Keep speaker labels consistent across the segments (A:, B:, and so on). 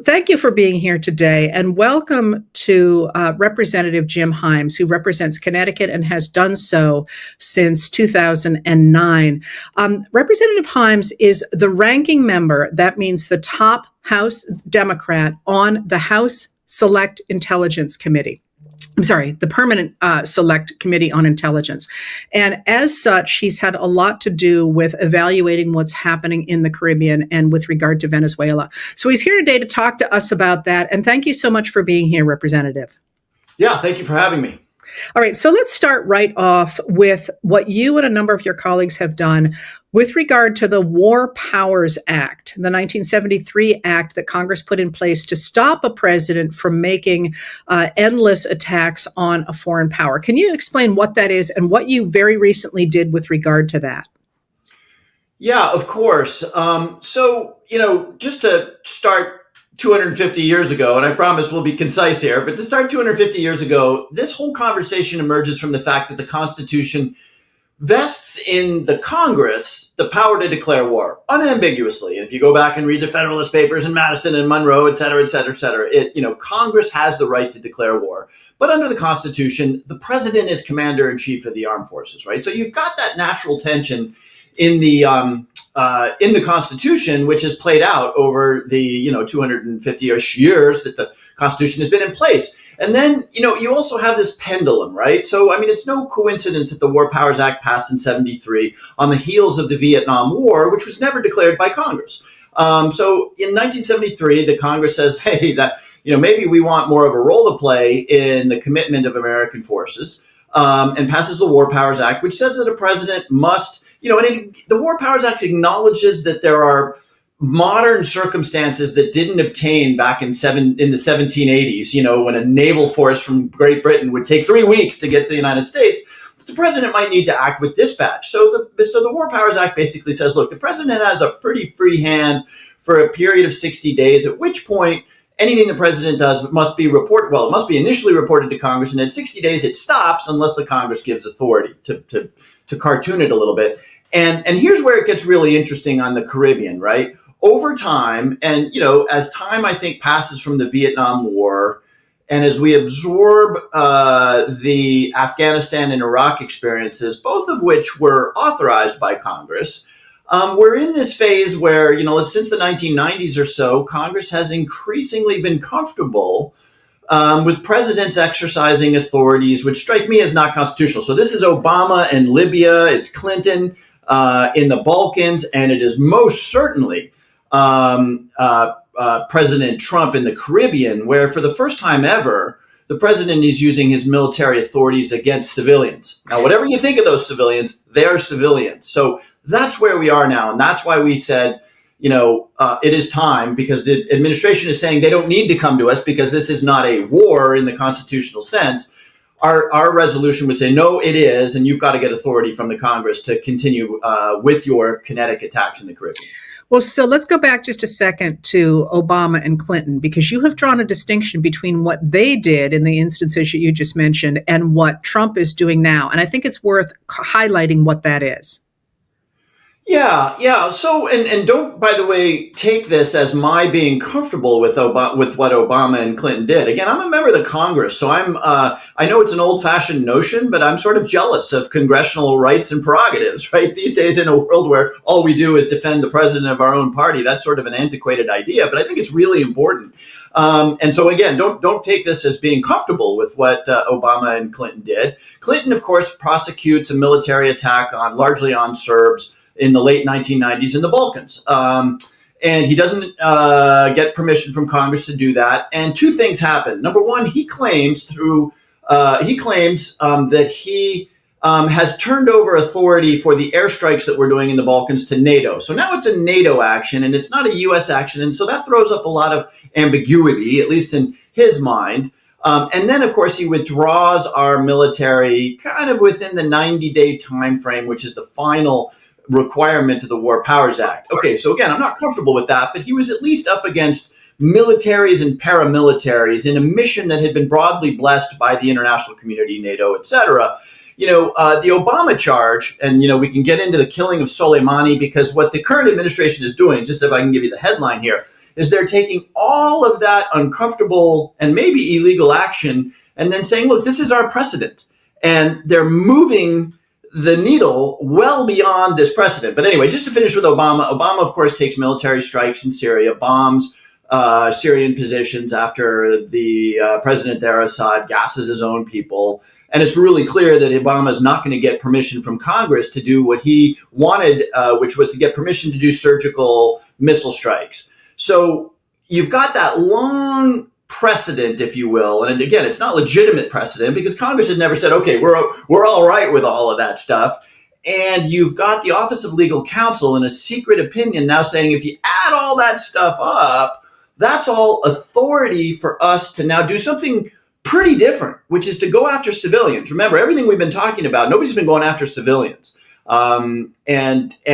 A: Thank you for being here today, and welcome to Representative Jim Himes, who represents Connecticut and has done so since 2009. Representative Himes is the ranking member, that means the top House Democrat on the House Select Intelligence Committee. I'm sorry, the Permanent Select Committee on Intelligence. And as such, he's had a lot to do with evaluating what's happening in the Caribbean and with regard to Venezuela. So he's here today to talk to us about that. And thank you so much for being here, Representative.
B: Yeah, thank you for having me.
A: All right, so let's start right off with what you and a number of your colleagues have done with regard to the War Powers Act, the 1973 act that Congress put in place to stop a president from making endless attacks on a foreign power. Can you explain what that is and what you very recently did with regard to that?
B: Yeah, of course. Just to start 250 years ago, and I promise we'll be concise here, but to start 250 years ago, this whole conversation emerges from the fact that the Constitution vests in the Congress the power to declare war unambiguously. And if you go back and read the Federalist Papers and Madison and Monroe, et cetera, et cetera, et cetera, Congress has the right to declare war. But under the Constitution, the president is commander in chief of the armed forces, right? So you've got that natural tension in the Constitution, which has played out over the 250-ish years that the Constitution has been in place. And then you also have this pendulum, right? So I mean, it's no coincidence that the War Powers Act passed in '73 on the heels of the Vietnam War, which was never declared by Congress. So in 1973, the Congress says, hey, that maybe we want more of a role to play in the commitment of American forces, and passes the War Powers Act, which says that a president must. The War Powers Act acknowledges that there are modern circumstances that didn't obtain back in the 1780s, when a naval force from Great Britain would take 3 weeks to get to the United States, the president might need to act with dispatch. So the War Powers Act basically says, look, the president has a pretty free hand for a period of 60 days, at which point anything the president does must be reported. Well, it must be initially reported to Congress, and in 60 days it stops unless the Congress gives authority, to cartoon it a little bit. And here's where it gets really interesting on the Caribbean, right? Over time, and as time I think passes from the Vietnam War, and as we absorb the Afghanistan and Iraq experiences, both of which were authorized by Congress, we're in this phase where, since the 1990s or so, Congress has increasingly been comfortable with presidents exercising authorities which strike me as not constitutional. So this is Obama in Libya, it's Clinton in the Balkans, and it is most certainly President Trump in the Caribbean, where for the first time ever, the president is using his military authorities against civilians. Now, whatever you think of those civilians, they're civilians. So that's where we are now. And that's why we said, it is time, because the administration is saying they don't need to come to us because this is not a war in the constitutional sense. Our resolution would say, no, it is. And you've got to get authority from the Congress to continue with your kinetic attacks in the Caribbean.
A: Well, so let's go back just a second to Obama and Clinton, because you have drawn a distinction between what they did in the instances that you just mentioned and what Trump is doing now. And I think it's worth highlighting what that is.
B: Yeah. So, and don't, by the way, take this as my being comfortable with what Obama and Clinton did. Again, I'm a member of the Congress, so I know it's an old-fashioned notion, but I'm sort of jealous of congressional rights and prerogatives, right? These days, in a world where all we do is defend the president of our own party, that's sort of an antiquated idea, but I think it's really important. And so, again, don't take this as being comfortable with what Obama and Clinton did. Clinton, of course, prosecutes a military attack largely on Serbs in the late 1990s in the Balkans. And he doesn't get permission from Congress to do that. And two things happen. Number one, he claims that he has turned over authority for the airstrikes that we're doing in the Balkans to NATO. So now it's a NATO action and it's not a U.S. action. And so that throws up a lot of ambiguity, at least in his mind. And then, of course, he withdraws our military kind of within the 90-day time frame, which is the final requirement of the War Powers Act. Okay, so again, I'm not comfortable with that, but he was at least up against militaries and paramilitaries in a mission that had been broadly blessed by the international community, NATO, et cetera. the Obama charge, and, we can get into the killing of Soleimani, because what the current administration is doing, just if I can give you the headline here, is they're taking all of that uncomfortable and maybe illegal action and then saying, look, this is our precedent. And they're moving the needle well beyond this precedent. But anyway, just to finish with Obama, of course, takes military strikes in Syria, bombs Syrian positions after the president there, Assad, gasses his own people. And it's really clear that Obama is not going to get permission from Congress to do what he wanted, which was to get permission to do surgical missile strikes. So you've got that long precedent, if you will. And again, it's not legitimate precedent because Congress had never said, okay, we're all right with all of that stuff. And you've got the Office of Legal Counsel in a secret opinion now saying, if you add all that stuff up, that's all authority for us to now do something pretty different, which is to go after civilians. Remember, everything we've been talking about, nobody's been going after civilians. And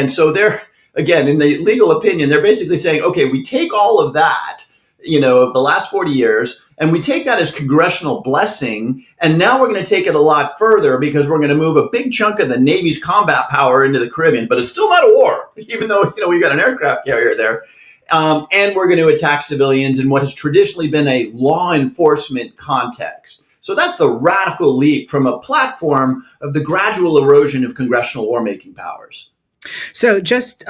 B: so they're, again, in the legal opinion, they're basically saying, okay, we take all of that, of the last 40 years, and we take that as congressional blessing, and now we're going to take it a lot further because we're going to move a big chunk of the Navy's combat power into the Caribbean, but it's still not a war, even though, we've got an aircraft carrier there. And we're going to attack civilians in what has traditionally been a law enforcement context. So that's the radical leap from a platform of the gradual erosion of congressional war-making powers.
A: So just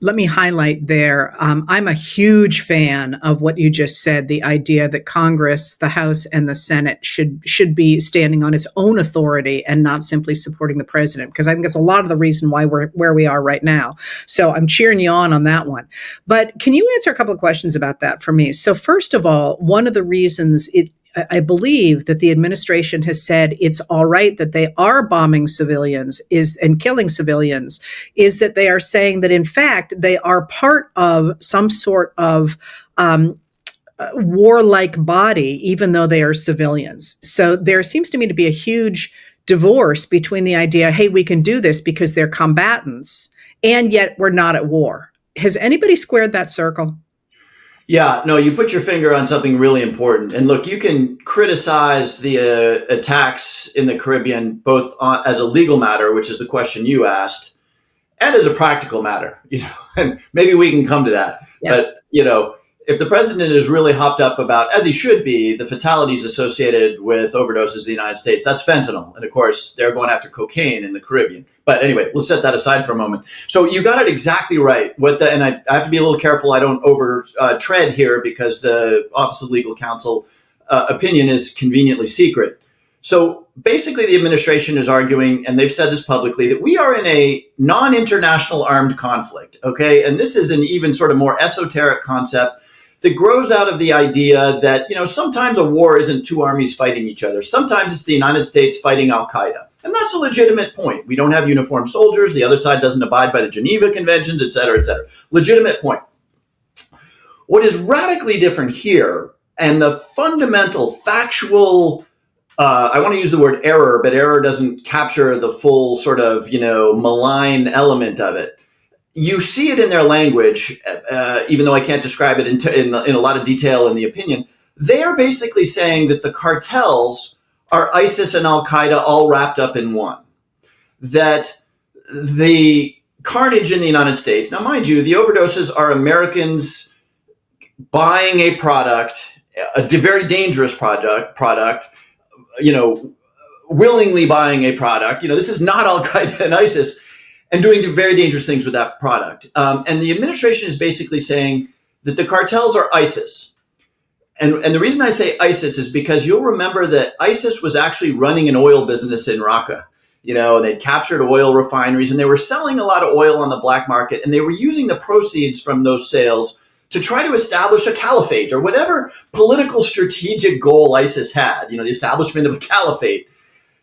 A: let me highlight there. I'm a huge fan of what you just said, the idea that Congress, the House, and the Senate should be standing on its own authority and not simply supporting the president, because I think it's a lot of the reason why we're where we are right now. So I'm cheering you on that one. But can you answer a couple of questions about that for me? So first of all, one of the reasons I believe that the administration has said it's all right that they are bombing civilians and killing civilians is that they are saying that, in fact, they are part of some sort of warlike body, even though they are civilians. So there seems to me to be a huge divorce between the idea, hey, we can do this because they're combatants, and yet we're not at war. Has anybody squared that circle?
B: Yeah, no, you put your finger on something really important. And look, you can criticize the attacks in the Caribbean, both as a legal matter, which is the question you asked, and as a practical matter, and maybe we can come to that. Yeah. But, if the president is really hopped up about, as he should be, the fatalities associated with overdoses in the United States, that's fentanyl. And of course, they're going after cocaine in the Caribbean. But anyway, let's set that aside for a moment. So you got it exactly right. And I have to be a little careful I don't tread here because the Office of Legal Counsel opinion is conveniently secret. So basically, the administration is arguing, and they've said this publicly, that we are in a non-international armed conflict, okay? And this is an even sort of more esoteric concept that grows out of the idea that, sometimes a war isn't two armies fighting each other. Sometimes it's the United States fighting Al-Qaeda. And that's a legitimate point. We don't have uniformed soldiers. The other side doesn't abide by the Geneva Conventions, et cetera, et cetera. Legitimate point. What is radically different here, and the fundamental factual I want to use the word error, but error doesn't capture the full sort of, malign element of it. You see it in their language, even though I can't describe it in a lot of detail in the opinion. They are basically saying that the cartels are ISIS and Al-Qaeda all wrapped up in one. That the carnage in the United States, now mind you, the overdoses are Americans buying a product, a very dangerous product, willingly buying a product. This is not Al-Qaeda and ISIS, and doing very dangerous things with that product. And the administration is basically saying that the cartels are ISIS. And the reason I say ISIS is because you'll remember that ISIS was actually running an oil business in Raqqa. They'd captured oil refineries, and they were selling a lot of oil on the black market, and they were using the proceeds from those sales to try to establish a caliphate or whatever political strategic goal ISIS had, the establishment of a caliphate.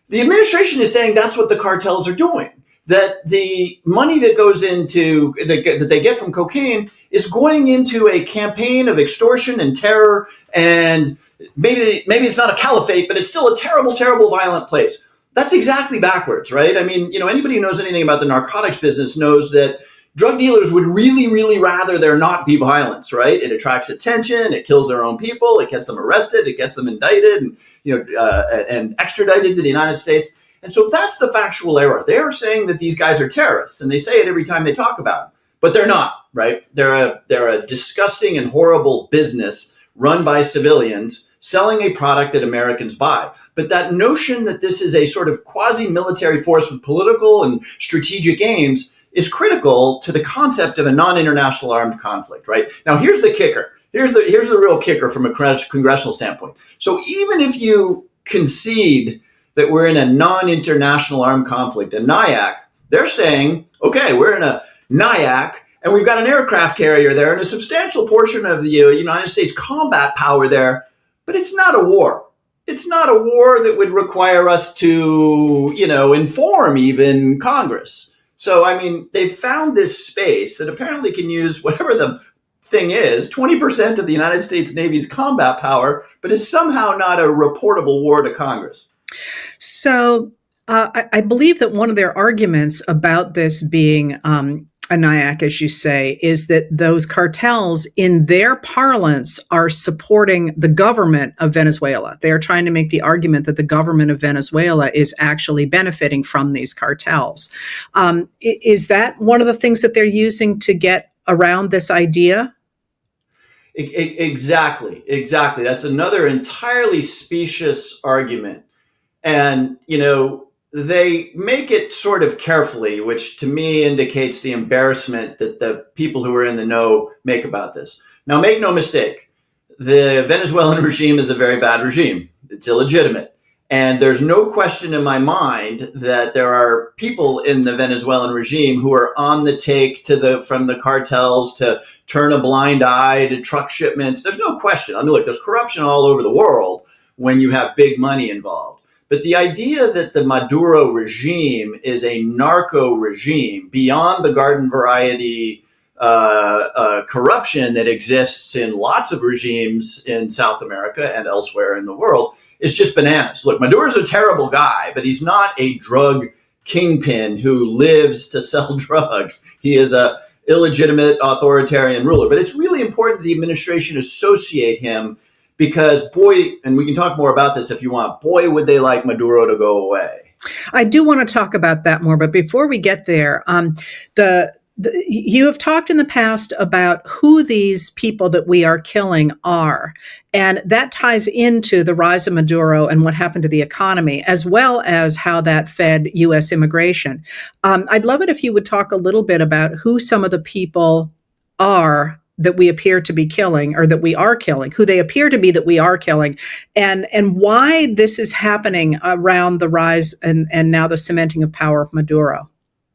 B: The administration is saying that's what the cartels are doing, that the money that goes into, that they get from cocaine is going into a campaign of extortion and terror. And maybe it's not a caliphate, but it's still a terrible, terrible, violent place. That's exactly backwards, right? I mean, anybody who knows anything about the narcotics business knows that drug dealers would really, really rather there not be violence, right? It attracts attention. It kills their own people. It gets them arrested. It gets them indicted and extradited to the United States. And so that's the factual error. They are saying that these guys are terrorists, and they say it every time they talk about them, but they're not, right? They're a disgusting and horrible business run by civilians selling a product that Americans buy. But that notion that this is a sort of quasi-military force with political and strategic aims is critical to the concept of a non-international armed conflict, right? Now, here's the kicker. Here's the real kicker from a congressional standpoint. So even if you concede that we're in a non-international armed conflict, a NIAC, they're saying, okay, we're in a NIAC, and we've got an aircraft carrier there and a substantial portion of the United States combat power there, but it's not a war. It's not a war that would require us to, inform even Congress. So, I mean, they've found this space that apparently can use whatever the thing is, 20% of the United States Navy's combat power, but is somehow not a reportable war to Congress.
A: So I believe that one of their arguments about this being a NIAC, as you say, is that those cartels in their parlance are supporting the government of Venezuela. They are trying to make the argument that the government of Venezuela is actually benefiting from these cartels. Is that one of the things that they're using to get around this idea?
B: Exactly. That's another entirely specious argument. And, they make it sort of carefully, which to me indicates the embarrassment that the people who are in the know make about this. Now, make no mistake, the Venezuelan regime is a very bad regime. It's illegitimate. And there's no question in my mind that there are people in the Venezuelan regime who are on the take from the cartels to turn a blind eye to truck shipments. There's no question. I mean, look, there's corruption all over the world when you have big money involved. But the idea that the Maduro regime is a narco regime beyond the garden variety corruption that exists in lots of regimes in South America and elsewhere in the world is just bananas. Look, Maduro's a terrible guy, but he's not a drug kingpin who lives to sell drugs. He is a illegitimate authoritarian ruler. But it's really important that the administration associate him because, boy, and we can talk more about this if you want, boy, would they like Maduro to go away.
A: I do want to talk about that more, but before we get there, you have talked in the past about who these people that we are killing are, and that ties into the rise of Maduro and what happened to the economy, as well as how that fed U.S. immigration. I'd love it if you would talk a little bit about who some of the people are that we appear to be killing, or that we are killing, who they appear to be that we are killing, and why this is happening around the rise and now the cementing of power of Maduro.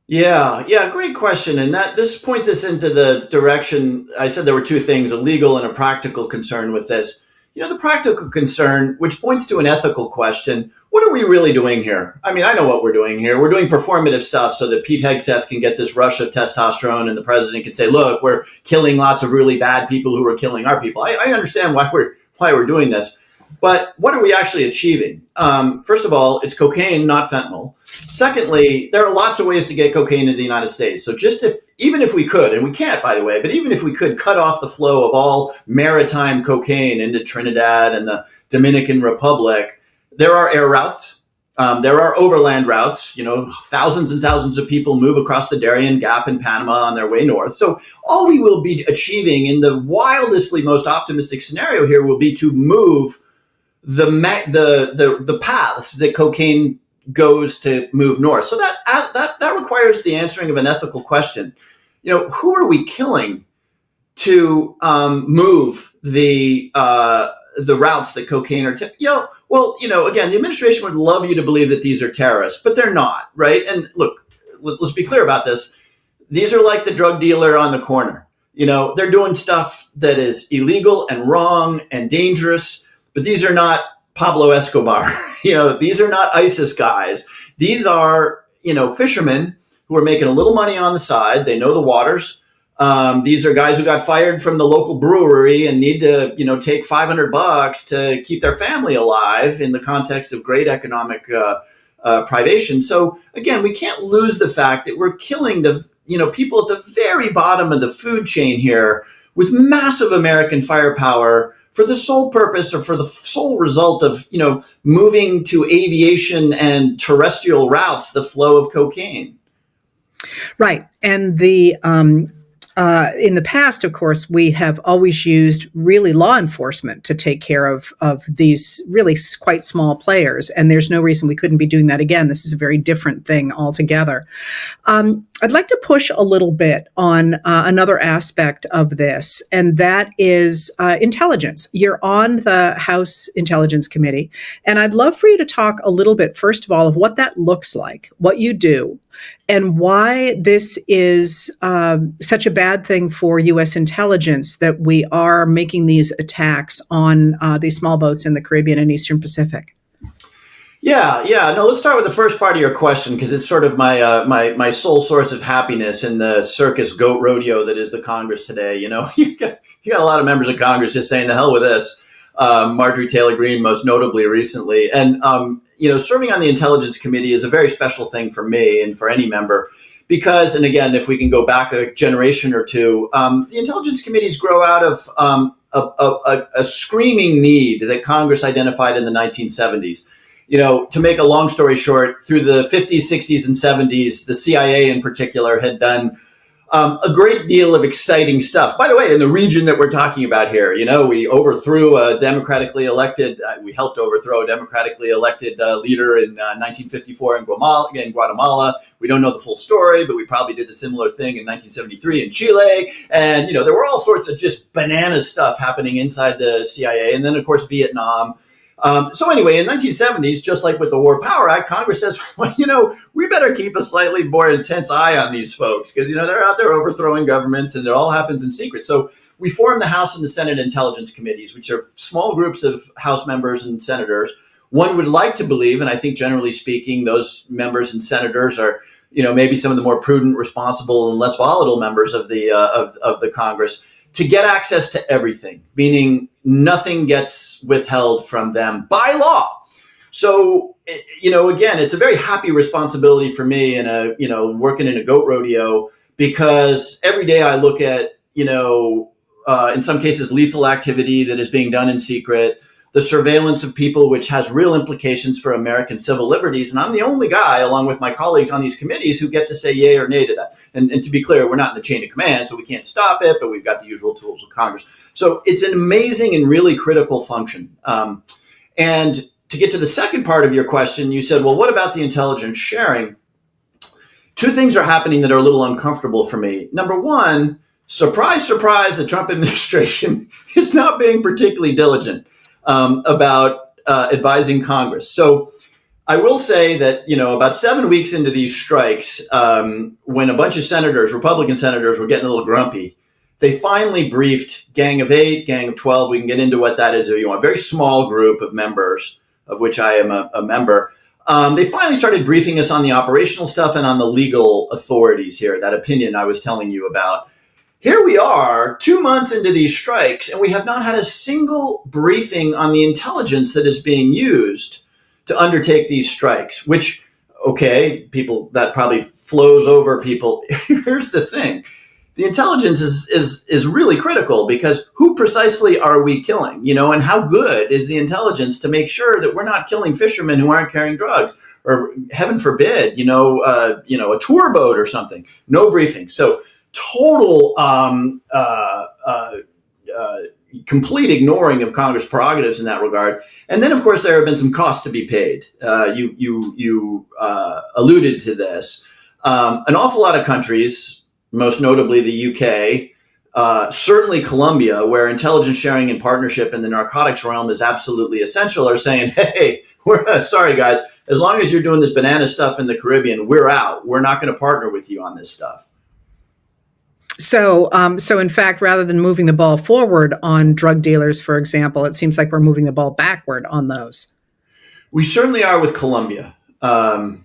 B: Yeah, great question. And this points us into the direction. I said there were two things, a legal and a practical concern with this. The practical concern, which points to an ethical question, what are we really doing here? I mean, I know what we're doing here. We're doing performative stuff so that Pete Hegseth can get this rush of testosterone and the president can say, look, we're killing lots of really bad people who are killing our people. I understand why we're doing this. But what are we actually achieving? First of all, it's cocaine, not fentanyl. Secondly, there are lots of ways to get cocaine into the United States. So even if we could, and we can't, by the way, but even if we could cut off the flow of all maritime cocaine into Trinidad and the Dominican Republic, there are air routes. There are overland routes. Thousands and thousands of people move across the Darien Gap in Panama on their way north. So all we will be achieving in the wildestly most optimistic scenario here will be to move the paths that cocaine goes to move north. So that requires the answering of an ethical question. Who are we killing to move the routes that cocaine are? Again, the administration would love you to believe that these are terrorists, but they're not, right? And look, let's be clear about this. These are like the drug dealer on the corner. They're doing stuff that is illegal and wrong and dangerous. But these are not Pablo Escobar. These are not ISIS guys. These are, fishermen who are making a little money on the side. They know the waters. These are guys who got fired from the local brewery and need to, take $500 to keep their family alive in the context of great economic privation. So again, we can't lose the fact that we're killing the, people at the very bottom of the food chain here with massive American firepower for the sole purpose or for the sole result of, moving to aviation and terrestrial routes the flow of cocaine.
A: Right. And in the past, of course, we have always used really law enforcement to take care of these really quite small players. And there's no reason we couldn't be doing that again. This is a very different thing altogether. I'd like to push a little bit on another aspect of this, and that is intelligence. You're on the House Intelligence Committee, and I'd love for you to talk a little bit, first of all, of what that looks like, what you do, and why this is such a bad thing for U.S. intelligence that we are making these attacks on these small boats in the Caribbean and Eastern Pacific.
B: Yeah. No, let's start with the first part of your question, because it's sort of my sole source of happiness in the circus goat rodeo that is the Congress today. You got a lot of members of Congress just saying the hell with this. Marjorie Taylor Greene, most notably recently, and serving on the Intelligence Committee is a very special thing for me and for any member. Because, and again, if we can go back a generation or two, the Intelligence Committees grow out of a screaming need that Congress identified in the 1970s. To make a long story short, through the 50s, 60s, and 70s, the CIA in particular had done a great deal of exciting stuff. By the way, in the region that we're talking about here, we overthrew a democratically elected, we helped overthrow a democratically elected leader in 1954 in Guatemala. We don't know the full story, but we probably did the similar thing in 1973 in Chile. And, there were all sorts of just banana stuff happening inside the CIA. And then, of course, Vietnam. So anyway, in the 1970s, just like with the War Power Act, Congress says, well, we better keep a slightly more intense eye on these folks because, they're out there overthrowing governments and it all happens in secret. So we formed the House and the Senate Intelligence Committees, which are small groups of House members and senators. One would like to believe, and I think generally speaking, those members and senators are, maybe some of the more prudent, responsible, and less volatile members of the Congress, to get access to everything, meaning nothing gets withheld from them by law. So, again, it's a very happy responsibility for me and working in a goat rodeo, because every day I look at, in some cases, lethal activity that is being done in secret, the surveillance of people, which has real implications for American civil liberties. And I'm the only guy, along with my colleagues on these committees, who get to say yay or nay to that. And to be clear, we're not in the chain of command, so we can't stop it, but we've got the usual tools of Congress. So it's an amazing and really critical function. And to get to the second part of your question, you said, well, what about the intelligence sharing? Two things are happening that are a little uncomfortable for me. Number one, surprise, surprise, the Trump administration is not being particularly diligent about advising Congress. So I will say that, about 7 weeks into these strikes, when a bunch of senators, Republican senators, were getting a little grumpy, they finally briefed Gang of 8, Gang of 12. We can get into what that is if you want. A very small group of members, of which I am a member. They finally started briefing us on the operational stuff and on the legal authorities here, that opinion I was telling you about. Here we are 2 months into these strikes, and we have not had a single briefing on the intelligence that is being used to undertake these strikes, which, okay, people, that probably flows over people. Here's the thing. The intelligence is really critical, because who precisely are we killing, and how good is the intelligence to make sure that we're not killing fishermen who aren't carrying drugs, or heaven forbid, a tour boat or something. No briefing. So total complete ignoring of Congress prerogatives in that regard. And then, of course, there have been some costs to be paid. You alluded to this. An awful lot of countries, most notably the UK, certainly Colombia, where intelligence sharing and partnership in the narcotics realm is absolutely essential, are saying, hey, we're sorry, guys, as long as you're doing this banana stuff in the Caribbean, we're out. We're not going to partner with you on this stuff.
A: So in fact, rather than moving the ball forward on drug dealers, for example, it seems like we're moving the ball backward on those.
B: We certainly are with Colombia. In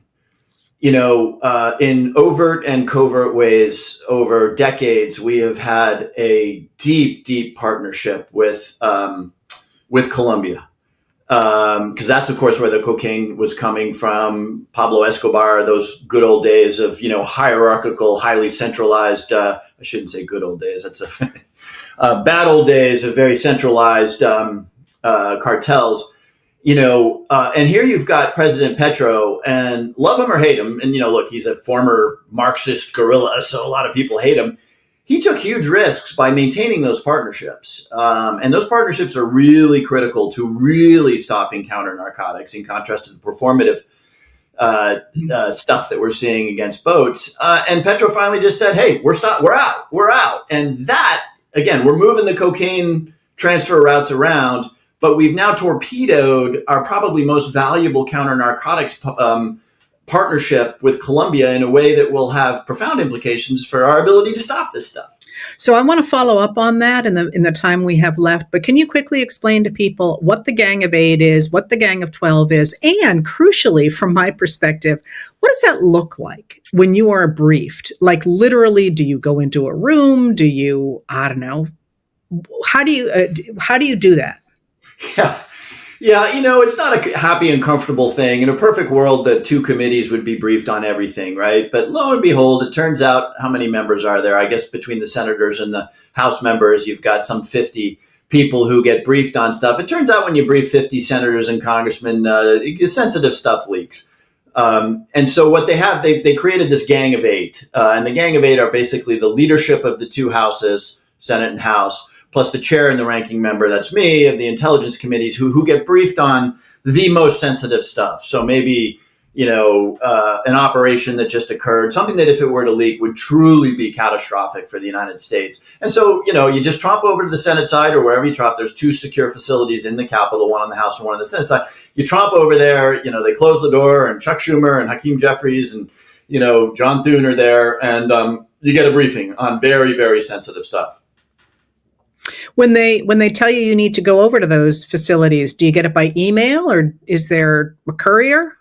B: overt and covert ways over decades, we have had a deep, deep partnership with Colombia. Because that's, of course, where the cocaine was coming from. Pablo Escobar, those good old days of, hierarchical, highly centralized, I shouldn't say good old days. That's bad old days of very centralized cartels. And here you've got President Petro, and love him or hate him, and look, he's a former Marxist guerrilla, so a lot of people hate him. He took huge risks by maintaining those partnerships, and those partnerships are really critical to really stopping counter narcotics, in contrast to the performative stuff that we're seeing against boats. And Petro finally just said, "Hey, we're out," and that again, we're moving the cocaine transfer routes around. But we've now torpedoed our probably most valuable counter narcotics partnership with Colombia in a way that will have profound implications for our ability to stop this stuff.
A: So I want to follow up on that in the time we have left. But can you quickly explain to people what the Gang of Eight is, what the Gang of 12 is, and crucially, from my perspective, what does that look like when you are briefed? Like literally, do you go into a room? Do you, I don't know, how do you do that?
B: Yeah. It's not a happy and comfortable thing. In a perfect world, the two committees would be briefed on everything, right? But lo and behold, it turns out, how many members are there? I guess between the senators and the House members, you've got some 50 people who get briefed on stuff. It turns out when you brief 50 senators and congressmen, sensitive stuff leaks. And so what they have, they created this Gang of Eight. And the Gang of Eight are basically the leadership of the two houses, Senate and House, plus the chair and the ranking member, that's me, of the intelligence committees who get briefed on the most sensitive stuff. So maybe, an operation that just occurred, something that if it were to leak would truly be catastrophic for the United States. And so, you just tromp over to the Senate side or wherever you tromp. There's two secure facilities in the Capitol, one on the House and one on the Senate side. You tromp over there, they close the door, and Chuck Schumer and Hakeem Jeffries and, John Thune are there, and you get a briefing on very, very sensitive stuff.
A: When they tell you need to go over to those facilities, do you get it by email or is there a courier?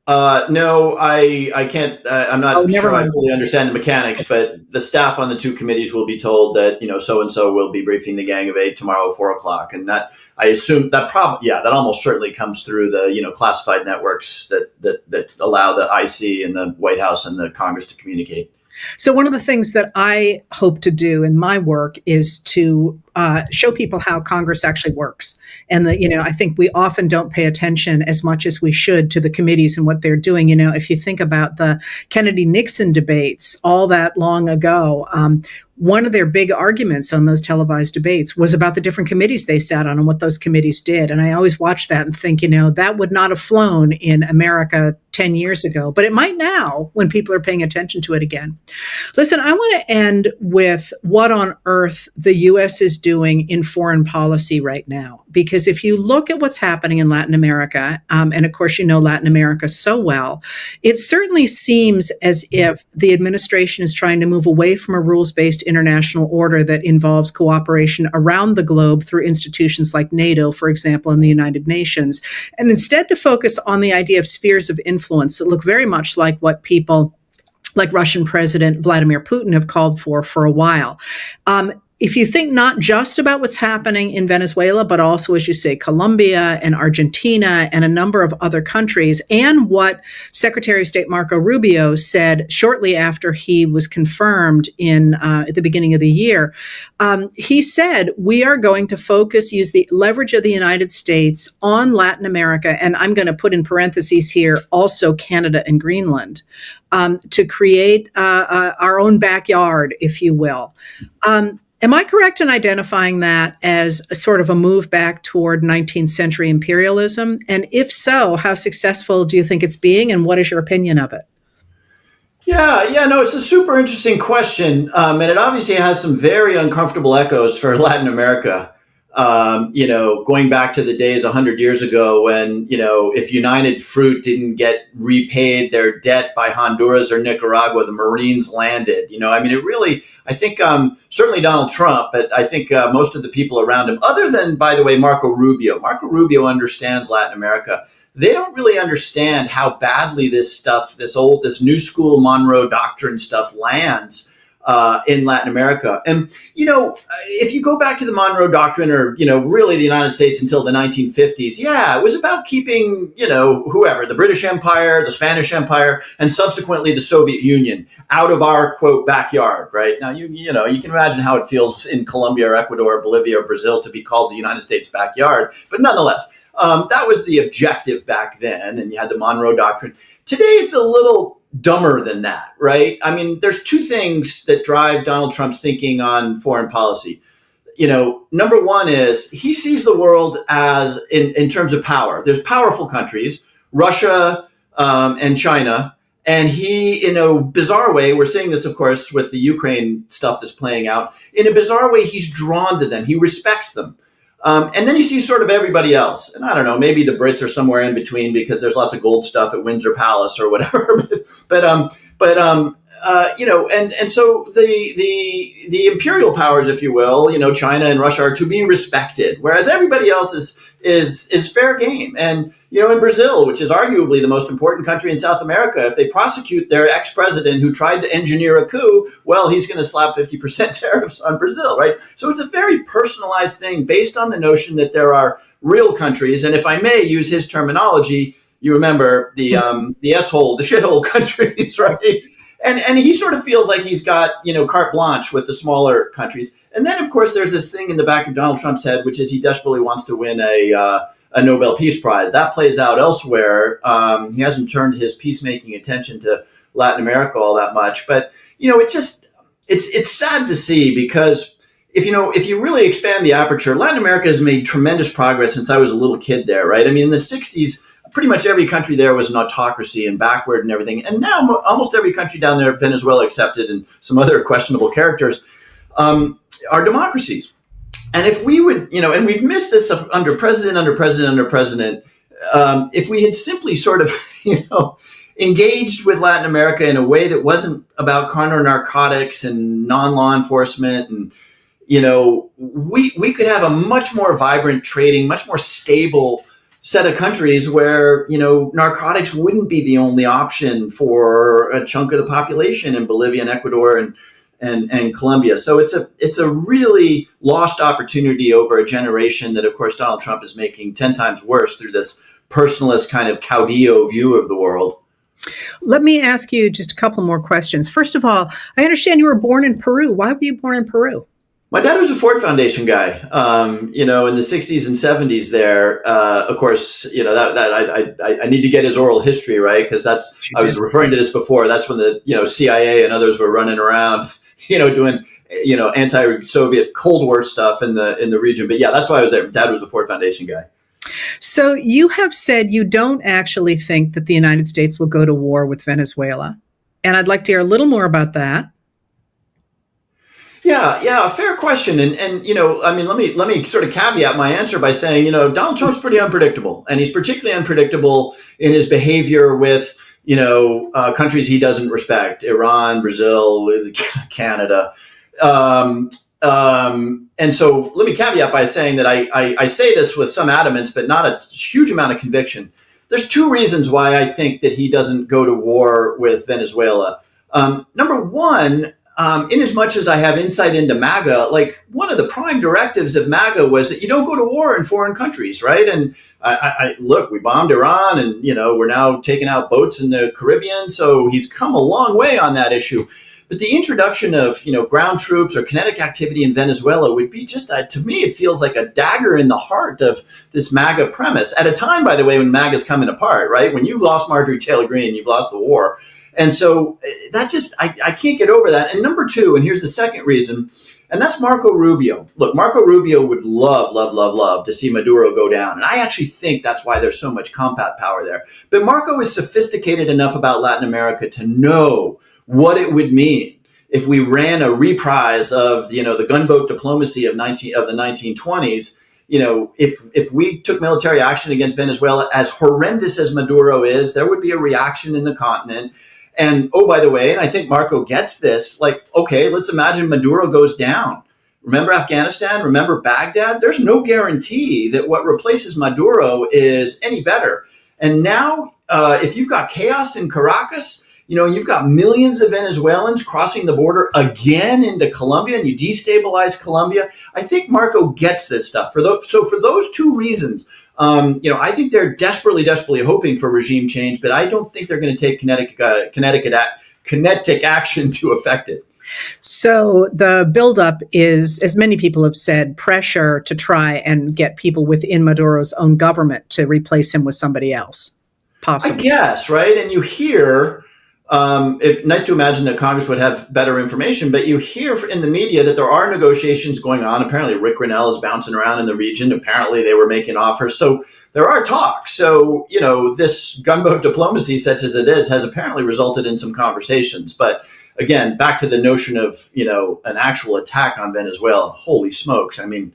B: No, I can't. I'm not sure
A: mind.
B: I fully understand the mechanics, but the staff on the two committees will be told that so and so will be briefing the Gang of Eight tomorrow at 4:00, and that I assume that that almost certainly comes through the classified networks that allow the IC and the White House and the Congress to communicate.
A: So one of the things that I hope to do in my work is to show people how Congress actually works. And I think we often don't pay attention as much as we should to the committees and what they're doing. If you think about the Kennedy-Nixon debates all that long ago, one of their big arguments on those televised debates was about the different committees they sat on and what those committees did. And I always watch that and think, that would not have flown in America 10 years ago, but it might now when people are paying attention to it again. Listen, I want to end with what on earth the U.S. is doing in foreign policy right now. Because if you look at what's happening in Latin America, and of course, Latin America so well, it certainly seems as if the administration is trying to move away from a rules-based international order that involves cooperation around the globe through institutions like NATO, for example, and the United Nations, and instead to focus on the idea of spheres of influence that look very much like what people like Russian President Vladimir Putin have called for a while. If you think not just about what's happening in Venezuela, but also, as you say, Colombia and Argentina and a number of other countries, and what Secretary of State Marco Rubio said shortly after he was confirmed at the beginning of the year, he said, we are going to use the leverage of the United States on Latin America, and I'm going to put in parentheses here, also Canada and Greenland, to create our own backyard, if you will. Am I correct in identifying that as a sort of a move back toward 19th century imperialism? And if so, how successful do you think it's being, and what is your opinion of it?
B: No, it's a super interesting question. And it obviously has some very uncomfortable echoes for Latin America. Going back to the days 100 years ago when, if United Fruit didn't get repaid their debt by Honduras or Nicaragua, the Marines landed. It really, I think, certainly Donald Trump, but I think most of the people around him, other than, by the way, Marco Rubio understands Latin America. They don't really understand how badly this stuff, this new school Monroe Doctrine stuff lands. in Latin America. And, if you go back to the Monroe Doctrine or, really the United States until the 1950s, it was about keeping, whoever, the British Empire, the Spanish Empire, and subsequently the Soviet Union out of our, quote, backyard, right? Now, you can imagine how it feels in Colombia or Ecuador or Bolivia or Brazil to be called the United States backyard. But nonetheless, that was the objective back then. And you had the Monroe Doctrine. Today, it's a little dumber than that, right? I mean, there's two things that drive Donald Trump's thinking on foreign policy. Number one is he sees the world as in terms of power. There's powerful countries, Russia and China. And he, in a bizarre way, we're seeing this, of course, with the Ukraine stuff that's playing out. In a bizarre way, he's drawn to them. He respects them. And then he sees sort of everybody else. And I don't know, maybe the Brits are somewhere in between because there's lots of gold stuff at Windsor Palace or whatever. And so the imperial powers, if you will, China and Russia are to be respected, whereas everybody else is fair game. And, in Brazil, which is arguably the most important country in South America, if they prosecute their ex-president who tried to engineer a coup, well, he's going to slap 50% tariffs on Brazil, right? So it's a very personalized thing based on the notion that there are real countries. And if I may use his terminology, you remember the S-hole, the shithole countries, right? And he sort of feels like he's got, carte blanche with the smaller countries. And then, of course, there's this thing in the back of Donald Trump's head, which is he desperately wants to win a Nobel Peace Prize. That plays out elsewhere. He hasn't turned his peacemaking attention to Latin America all that much. But, it's sad to see because if you really expand the aperture, Latin America has made tremendous progress since I was a little kid there, right? I mean, in the 60s, pretty much every country there was an autocracy and backward and everything. And now almost every country down there, Venezuela accepted and some other questionable characters, are democracies. And if we would, and we've missed this under president, if we had simply sort of, engaged with Latin America in a way that wasn't about counter narcotics and non-law enforcement and, we could have a much more vibrant trading, much more stable set of countries where, narcotics wouldn't be the only option for a chunk of the population in Bolivia and Ecuador and Colombia. So it's a really lost opportunity over a generation that, of course, Donald Trump is making 10 times worse through this personalist kind of caudillo view of the world.
A: Let me ask you just a couple more questions. First of all, I understand you were born in Peru. Why were you born in Peru?
B: My dad was a Ford Foundation guy, in the 60s and 70s there. Of course, that I need to get his oral history, right? Because I was referring to this before. That's when the, CIA and others were running around, doing, anti-Soviet Cold War stuff in the region. But yeah, that's why I was there. Dad was a Ford Foundation guy.
A: So you have said you don't actually think that the United States will go to war with Venezuela. And I'd like to hear a little more about that.
B: Yeah, fair question. And let me sort of caveat my answer by saying, Donald Trump's pretty unpredictable, and he's particularly unpredictable in his behavior with, countries he doesn't respect, Iran, Brazil, Canada. And so let me caveat by saying that I say this with some adamance, but not a huge amount of conviction. There's two reasons why I think that he doesn't go to war with Venezuela. Number one, in as much as I have insight into MAGA, like one of the prime directives of MAGA was that you don't go to war in foreign countries, right? And I look, we bombed Iran and, we're now taking out boats in the Caribbean. So he's come a long way on that issue. But the introduction of, ground troops or kinetic activity in Venezuela would be just, to me, it feels like a dagger in the heart of this MAGA premise at a time, by the way, when MAGA's coming apart, right? When you've lost Marjorie Taylor Greene, you've lost the war. And so that just, I can't get over that. And number two, and here's the second reason, and that's Marco Rubio. Look, Marco Rubio would love to see Maduro go down. And I actually think that's why there's so much combat power there. But Marco is sophisticated enough about Latin America to know what it would mean if we ran a reprise of, the gunboat diplomacy of the 1920s. If we took military action against Venezuela, as horrendous as Maduro is, there would be a reaction in the continent. And, oh, by the way, and I think Marco gets this, like, okay, let's imagine Maduro goes down. Remember Afghanistan? Remember Baghdad? There's no guarantee that what replaces Maduro is any better. And now, if you've got chaos in Caracas, You've got millions of Venezuelans crossing the border again into Colombia, and you destabilize Colombia. I think Marco gets this stuff. For those two reasons, I think they're desperately hoping for regime change, but I don't think they're going to take kinetic action to affect it.
A: So the buildup is, as many people have said, pressure to try and get people within Maduro's own government to replace him with somebody else, possibly.
B: I guess, right? And you hear, nice to imagine that Congress would have better information, but you hear in the media that there are negotiations going on. Apparently, Rick Grinnell is bouncing around in the region. Apparently, they were making offers. So there are talks. So, this gunboat diplomacy, such as it is, has apparently resulted in some conversations. But again, back to the notion of, an actual attack on Venezuela. Holy smokes. I mean,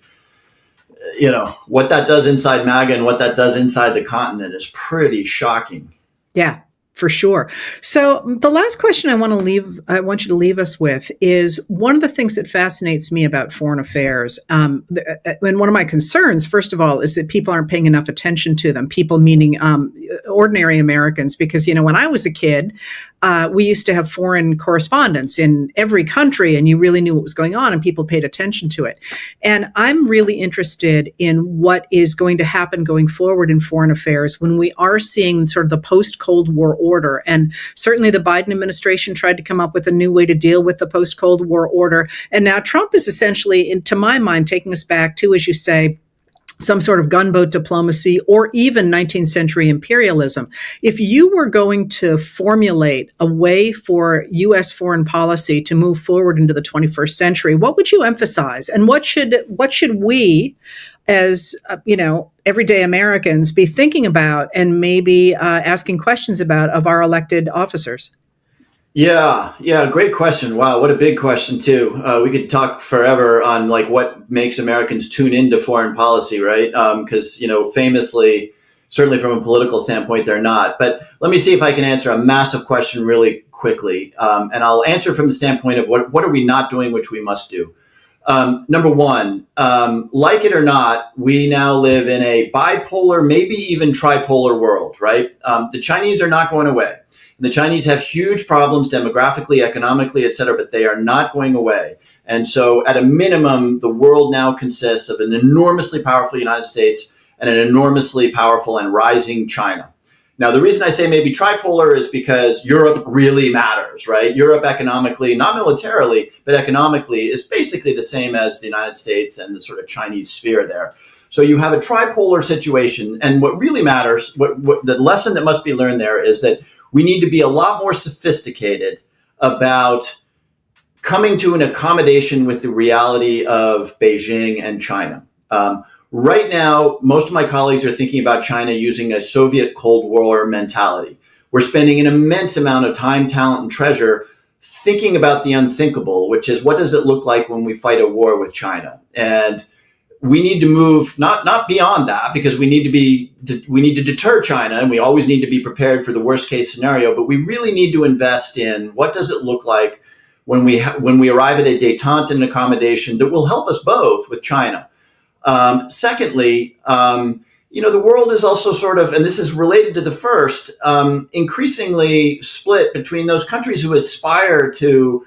B: what that does inside MAGA and what that does inside the continent is pretty shocking.
A: Yeah, for sure. So the last question I want you to leave us with is one of the things that fascinates me about foreign affairs. And one of my concerns, first of all, is that people aren't paying enough attention to them. People meaning ordinary Americans, because, when I was a kid, we used to have foreign correspondents in every country, and you really knew what was going on and people paid attention to it. And I'm really interested in what is going to happen going forward in foreign affairs when we are seeing sort of the post-Cold War order. And certainly the Biden administration tried to come up with a new way to deal with the post-Cold War order. And now Trump is essentially, to my mind, taking us back to, as you say, some sort of gunboat diplomacy or even 19th century imperialism. If you were going to formulate a way for U.S. foreign policy to move forward into the 21st century, what would you emphasize? And what should we, as everyday Americans, be thinking about and maybe asking questions about of our elected officers?
B: Yeah, great question. Wow, what a big question too. We could talk forever on what makes Americans tune into foreign policy, right? Because famously, certainly from a political standpoint, they're not. But let me see if I can answer a massive question really quickly, and I'll answer from the standpoint of what are we not doing, which we must do. Number one, like it or not, we now live in a bipolar, maybe even tripolar world, right? The Chinese are not going away. The Chinese have huge problems demographically, economically, et cetera, but they are not going away. And so at a minimum, the world now consists of an enormously powerful United States and an enormously powerful and rising China. Now, the reason I say maybe tripolar is because Europe really matters, right? Europe economically, not militarily, but economically is basically the same as the United States and the sort of Chinese sphere there. So you have a tripolar situation. And what really matters, what the lesson that must be learned there is that we need to be a lot more sophisticated about coming to an accommodation with the reality of Beijing and China. Right now, most of my colleagues are thinking about China using a Soviet Cold War mentality. We're spending an immense amount of time, talent, and treasure thinking about the unthinkable, which is what does it look like when we fight a war with China? And we need to move not beyond that, because we need to deter China, and we always need to be prepared for the worst case scenario. But we really need to invest in what does it look like when we arrive at a détente and an accommodation that will help us both with China. Secondly, the world is also sort of, and this is related to the first, increasingly split between those countries who aspire to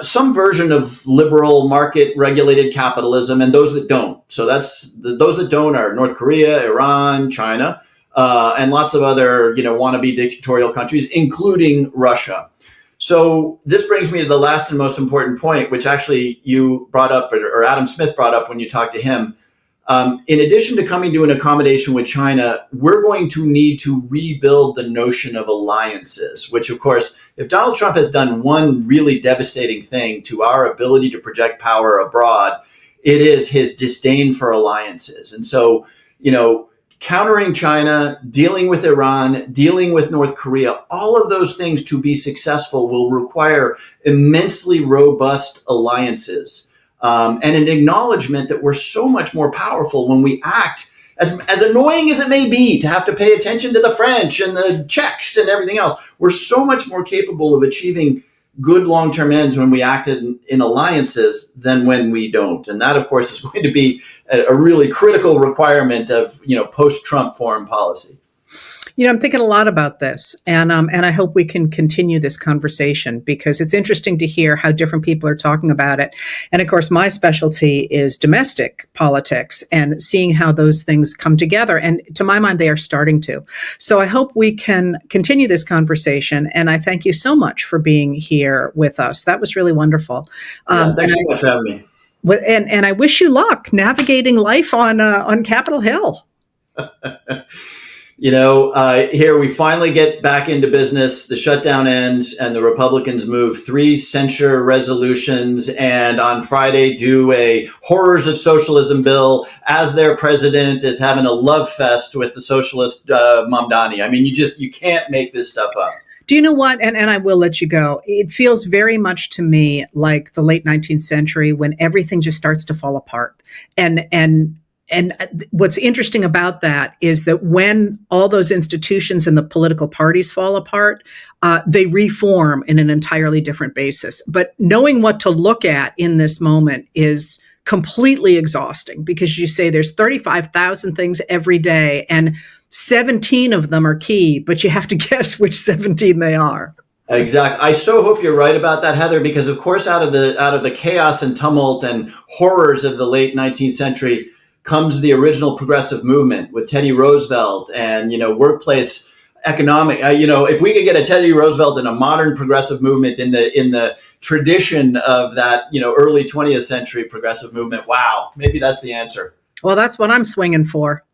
B: some version of liberal market regulated capitalism and those that don't. So those that don't are North Korea, Iran, China, and lots of other, wannabe dictatorial countries, including Russia. So this brings me to the last and most important point, which actually you brought up, or Adam Smith brought up when you talked to him. In addition to coming to an accommodation with China, we're going to need to rebuild the notion of alliances, which, of course, if Donald Trump has done one really devastating thing to our ability to project power abroad, it is his disdain for alliances. And so, countering China, dealing with Iran, dealing with North Korea, all of those things to be successful will require immensely robust alliances. And an acknowledgement that we're so much more powerful when we act, as annoying as it may be to have to pay attention to the French and the Czechs and everything else. We're so much more capable of achieving good long-term ends when we act in alliances than when we don't. And that, of course, is going to be a really critical requirement of, post-Trump foreign policy.
A: I'm thinking a lot about this, and I hope we can continue this conversation because it's interesting to hear how different people are talking about it. And of course, my specialty is domestic politics and seeing how those things come together. And to my mind, they are starting to. So I hope we can continue this conversation. And I thank you so much for being here with us. That was really wonderful.
B: Yeah, thanks so much for having me.
A: And I wish you luck navigating life on Capitol Hill.
B: Here we finally get back into business. The shutdown ends and the Republicans move 3 censure resolutions and on Friday do a horrors of socialism bill as their president is having a love fest with the socialist Mamdani. I mean, you can't make this stuff up.
A: Do you know what? And I will let you go. It feels very much to me like the late 19th century when everything just starts to fall apart. And what's interesting about that is that when all those institutions and the political parties fall apart, they reform in an entirely different basis. But knowing what to look at in this moment is completely exhausting because you say there's 35,000 things every day and 17 of them are key, but you have to guess which 17 they are.
B: Exactly. I so hope you're right about that, Heather, because of course, out of the chaos and tumult and horrors of the late 19th century comes the original progressive movement with Teddy Roosevelt and, workplace economic. If we could get a Teddy Roosevelt and a modern progressive movement in the tradition of that, early 20th century progressive movement, wow, maybe that's the answer.
A: Well, that's what I'm swinging for.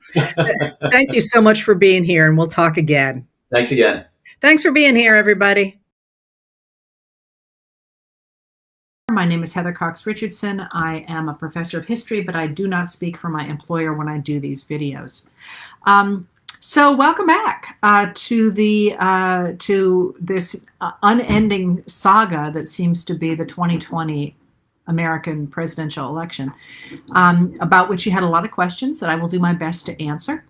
A: Thank you so much for being here, and we'll talk again.
B: Thanks again.
A: Thanks for being here, everybody. My name is Heather Cox Richardson. I am a professor of history, but I do not speak for my employer when I do these videos. So welcome back to this unending saga that seems to be the 2020 American presidential election, about which you had a lot of questions that I will do my best to answer.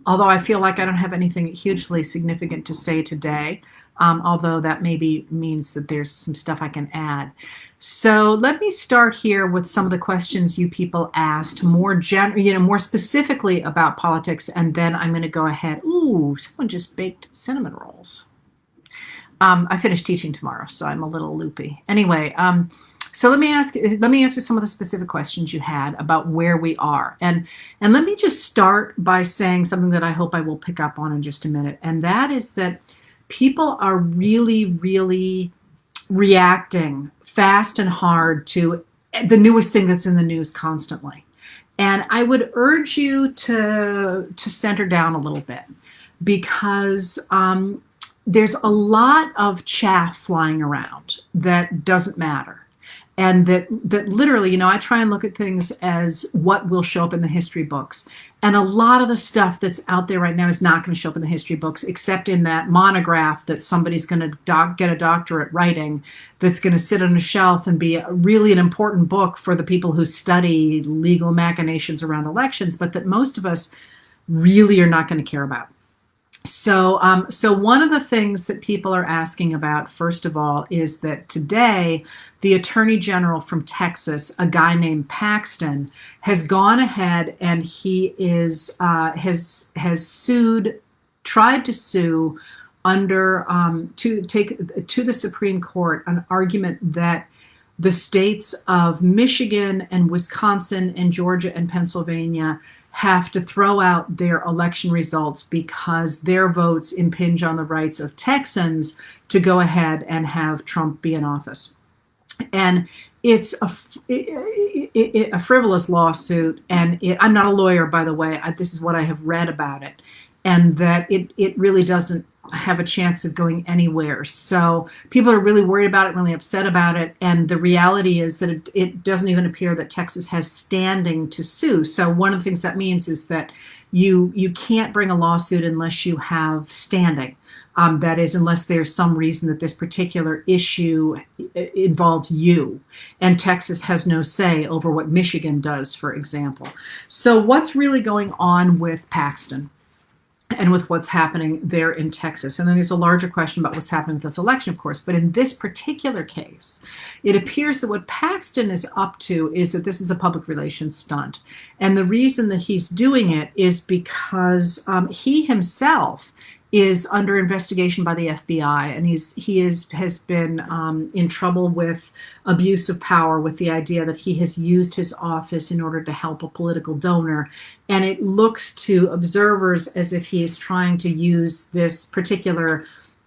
A: Although I feel like I don't have anything hugely significant to say today, although that maybe means that there's some stuff I can add. So let me start here with some of the questions you people asked, more specifically about politics, and then I'm going to go ahead. Ooh, someone just baked cinnamon rolls. I finish teaching tomorrow, so I'm a little loopy. Anyway, so let me answer some of the specific questions you had about where we are. And let me just start by saying something that I hope I will pick up on in just a minute. And that is that people are really, really reacting fast and hard to the newest thing that's in the news constantly. And I would urge you to center down a little bit because there's a lot of chaff flying around that doesn't matter. And that literally, I try and look at things as what will show up in the history books. And a lot of the stuff that's out there right now is not going to show up in the history books, except in that monograph that somebody's going to get a doctorate writing that's going to sit on a shelf and be really an important book for the people who study legal machinations around elections, but that most of us really are not going to care about. So one of the things that people are asking about, first of all, is that today the Attorney General from Texas, a guy named Paxton, has gone ahead and he is has tried to sue under to take to the Supreme Court an argument that the states of Michigan and Wisconsin and Georgia and Pennsylvania have to throw out their election results because their votes impinge on the rights of Texans to go ahead and have Trump be in office. And it's a frivolous lawsuit. And I'm not a lawyer, by the way. This is what I have read about it. And that it really doesn't have a chance of going anywhere. So people are really worried about it, really upset about it. And the reality is that it doesn't even appear that Texas has standing to sue. So one of the things that means is that you can't bring a lawsuit unless you have standing. That is, unless there's some reason that this particular issue involves you. And Texas has no say over what Michigan does, for example. So what's really going on with Paxton? and with what's happening there in Texas. And then there's a larger question about what's happening with this election, of course. But in this particular case, it appears that what Paxton is up to is that this is a public relations stunt. And the reason that he's doing it is because he himself is under investigation by the FBI, and has been in trouble with abuse of power, with the idea that he has used his office in order to help a political donor. And it looks to observers as if he is trying to use this particular,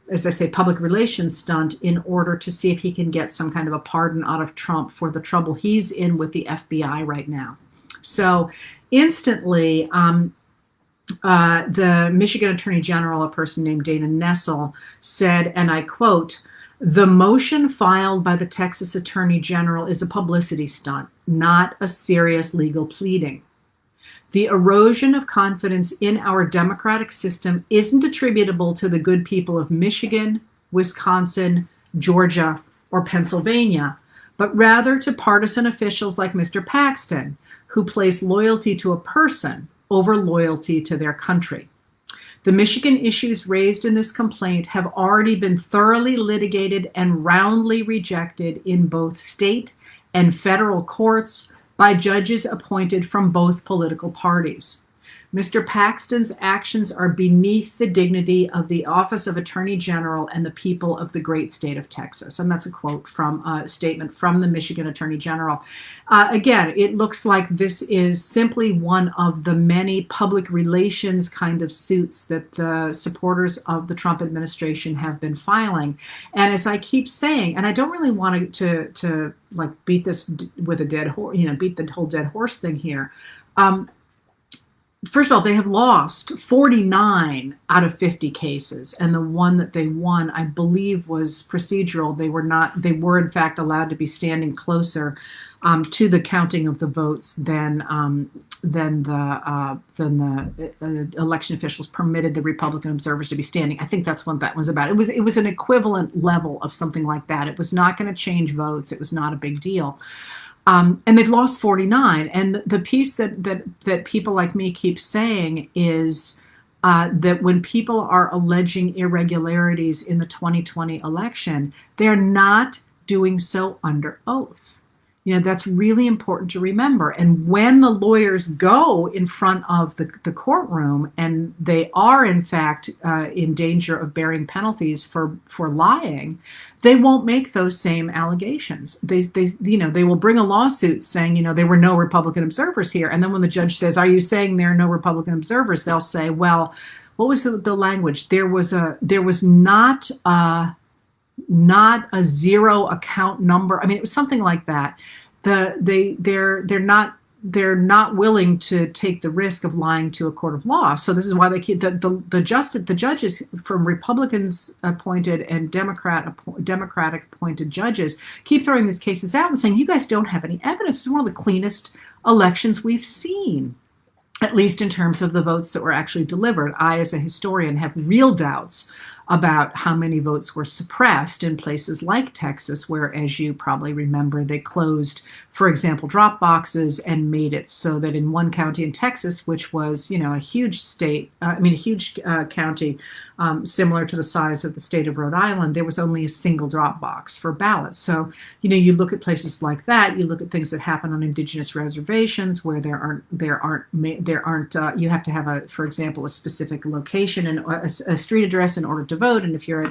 A: as I say, public relations stunt in order to see if he can get some kind of a pardon out of Trump for the trouble he's in with the FBI right now. So instantly, the Michigan Attorney General, a person named Dana Nessel, said, and I quote, "The motion filed by the Texas Attorney General is a publicity stunt, not a serious legal pleading. The erosion of confidence in our democratic system isn't attributable to the good people of Michigan, Wisconsin, Georgia, or Pennsylvania, but rather to partisan officials like Mr. Paxton, who place loyalty to a person over loyalty to their country. The Michigan issues raised in this complaint have already been thoroughly litigated and roundly rejected in both state and federal courts by judges appointed from both political parties. Mr. Paxton's actions are beneath the dignity of the Office of Attorney General and the people of the great state of Texas." And that's a quote from a statement from the Michigan Attorney General. Again, it looks like this is simply one of the many public relations kind of suits that the supporters of the Trump administration have been filing. And as I keep saying, and I don't really want to like beat this with a dead horse, beat the whole dead horse thing here. First of all, they have lost 49 out of 50 cases, and the one that they won, I believe, was procedural. They were in fact allowed to be standing closer to the counting of the votes than the election officials permitted the Republican observers to be standing. I think that's what that was about. It was an equivalent level of something like that. It was not going to change votes. It was not a big deal. And they've lost 49. And the piece that people like me keep saying is that when people are alleging irregularities in the 2020 election, they're not doing so under oath. That's really important to remember. And when the lawyers go in front of the courtroom and they are, in fact, in danger of bearing penalties for lying, they won't make those same allegations. They will bring a lawsuit saying, there were no Republican observers here. And then when the judge says, "Are you saying there are no Republican observers?" they'll say, "Well, what was the language? There was not a zero account number." I mean, it was something like that. They're not willing to take the risk of lying to a court of law. So this is why they keep the judges from Republicans appointed and Democratic appointed judges keep throwing these cases out and saying, "You guys don't have any evidence. It's one of the cleanest elections we've seen, at least in terms of the votes that were actually delivered." I, as a historian, have real doubts about how many votes were suppressed in places like Texas, where, as you probably remember, they closed, for example, drop boxes and made it so that in one county in Texas, which was, a huge county, similar to the size of the state of Rhode Island, there was only a single drop box for ballots. So, you look at places like that. You look at things that happen on indigenous reservations where you have to have for example, a specific location and a street address in order to vote. And if you're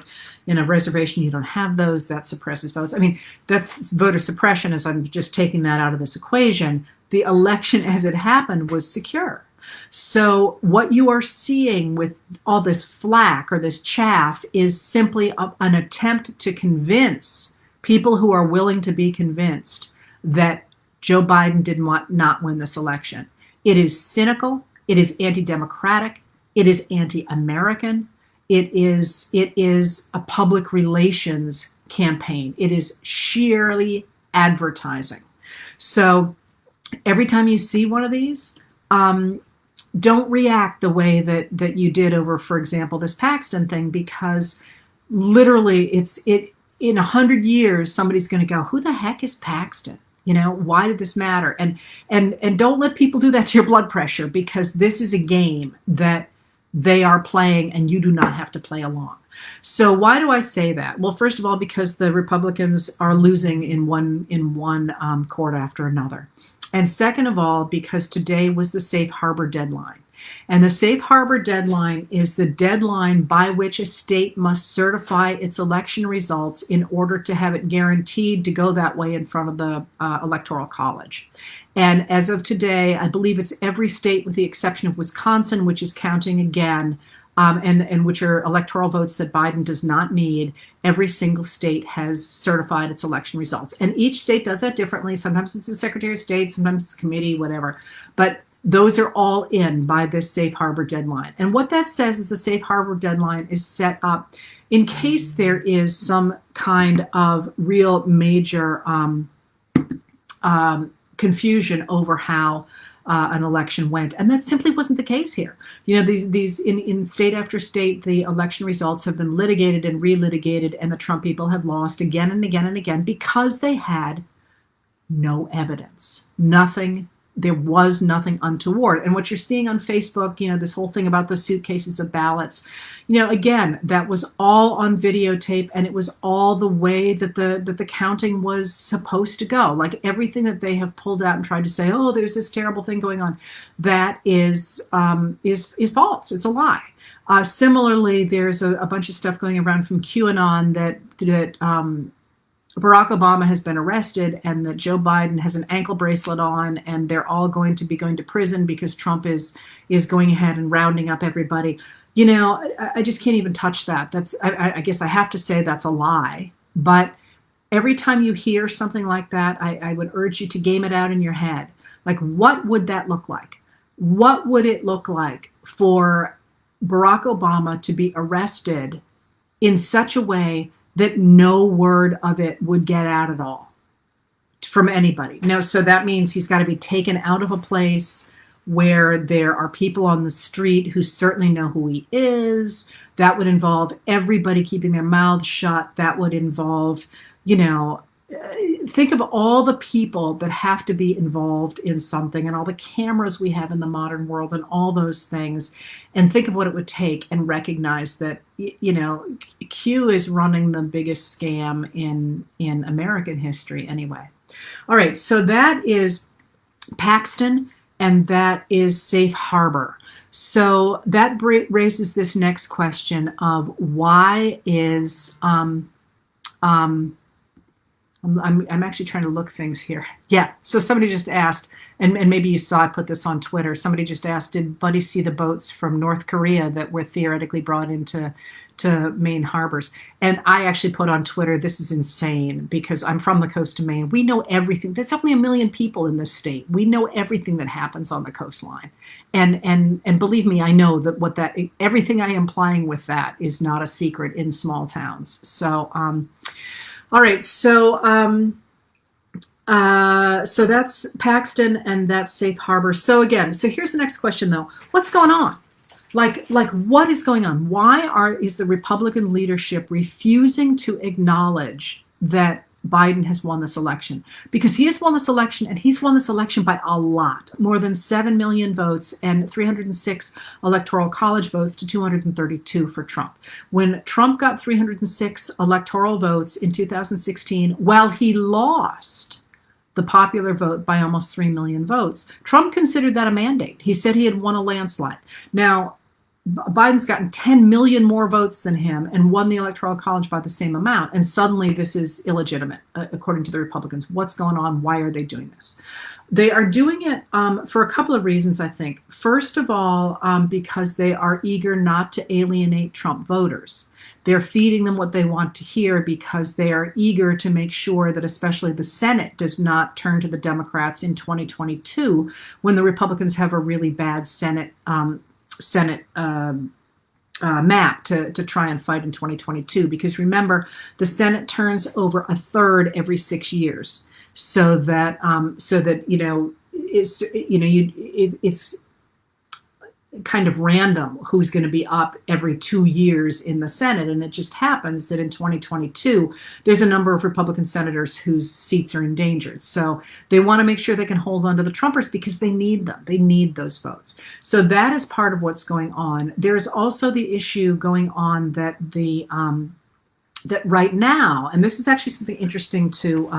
A: in a reservation, you don't have those, that suppresses votes. I mean, that's voter suppression, as I'm just taking that out of this equation. The election as it happened was secure. So what you are seeing with all this flack or this chaff is simply an attempt to convince people who are willing to be convinced that Joe Biden did not win this election. It is cynical. It is anti-democratic. It is anti-American. It is a public relations campaign. It is sheerly advertising. So every time you see one of these, don't react the way that you did over, for example, this Paxton thing, because literally in 100 years, somebody's going to go, "Who the heck is Paxton? Why did this matter?" And don't let people do that to your blood pressure, because this is a game that They are playing, and you do not have to play along. So why do I say that? Well, first of all, because the Republicans are losing in one court after another. And second of all, because today was the safe harbor deadline. And the safe harbor deadline is the deadline by which a state must certify its election results in order to have it guaranteed to go that way in front of the Electoral College. And as of today, I believe it's every state with the exception of Wisconsin, which is counting again, and which are electoral votes that Biden does not need. Every single state has certified its election results. And each state does that differently. Sometimes it's the Secretary of State, sometimes it's committee, whatever. But those are all in by this safe harbor deadline. And what that says is the safe harbor deadline is set up in case there is some kind of real major confusion over how an election went. And that simply wasn't the case here. You know, these in state after state, the election results have been litigated and relitigated, and the Trump people have lost again and again and again because they had no evidence. There was nothing untoward. And what you're seeing on Facebook, you know, this whole thing about the suitcases of ballots, you know, again, that was all on videotape, and it was all the way that the counting was supposed to go. Like everything that they have pulled out and tried to say, oh, there's this terrible thing going on, that is false. It's a lie. Similarly, there's a bunch of stuff going around from QAnon that Barack Obama has been arrested and that Joe Biden has an ankle bracelet on, and they're all going to be going to prison because Trump is going ahead and rounding up everybody. You know, I just can't even touch that. I guess I have to say that's a lie. But every time you hear something like that, I would urge you to game it out in your head. Like, what would that look like? What would it look like for Barack Obama to be arrested in such a way that no word of it would get out at all from anybody? No, so that means he's got to be taken out of a place where there are people on the street who certainly know who he is. That would involve everybody keeping their mouths shut. That would involve, you know, think of all the people that have to be involved in something and all the cameras we have in the modern world and all those things, and think of what it would take and recognize that, you know, Q is running the biggest scam in American history anyway. All right, so that is Paxton and that is safe harbor. So that raises this next question of why is I'm actually trying to look things here. Yeah, so somebody just asked, and maybe you saw I put this on Twitter, somebody just asked, did Buddy see the boats from North Korea that were theoretically brought into Maine harbors? And I actually put on Twitter, this is insane, because I'm from the coast of Maine. We know everything. There's only 1 million people in this state. We know everything that happens on the coastline. And believe me, I know that everything I am implying with that is not a secret in small towns. So, all right, so so that's Paxton and that's safe harbor. So again, so here's the next question though. What's going on? Like what is going on? Why is the Republican leadership refusing to acknowledge that Biden has won this election? Because he has won this election, and he's won this election by a lot, more than 7 million votes and 306 electoral college votes to 232 for Trump. When Trump got 306 electoral votes in 2016, while he lost the popular vote by almost 3 million votes, Trump considered that a mandate. He said he had won a landslide. Now, Biden's gotten 10 million more votes than him and won the Electoral College by the same amount. And suddenly this is illegitimate, according to the Republicans. What's going on? Why are they doing this? They are doing it for a couple of reasons, I think. First of all, because they are eager not to alienate Trump voters. They're feeding them what they want to hear because they are eager to make sure that especially the Senate does not turn to the Democrats in 2022 when the Republicans have a really bad Senate map to try and fight in 2022, because remember, the Senate turns over a third every 6 years, so that kind of random who's going to be up every 2 years in the Senate. And it just happens that in 2022, there's a number of Republican senators whose seats are endangered. So they want to make sure they can hold on to the Trumpers because they need them. They need those votes. So that is part of what's going on. There's also the issue going on that that right now, and this is actually something interesting to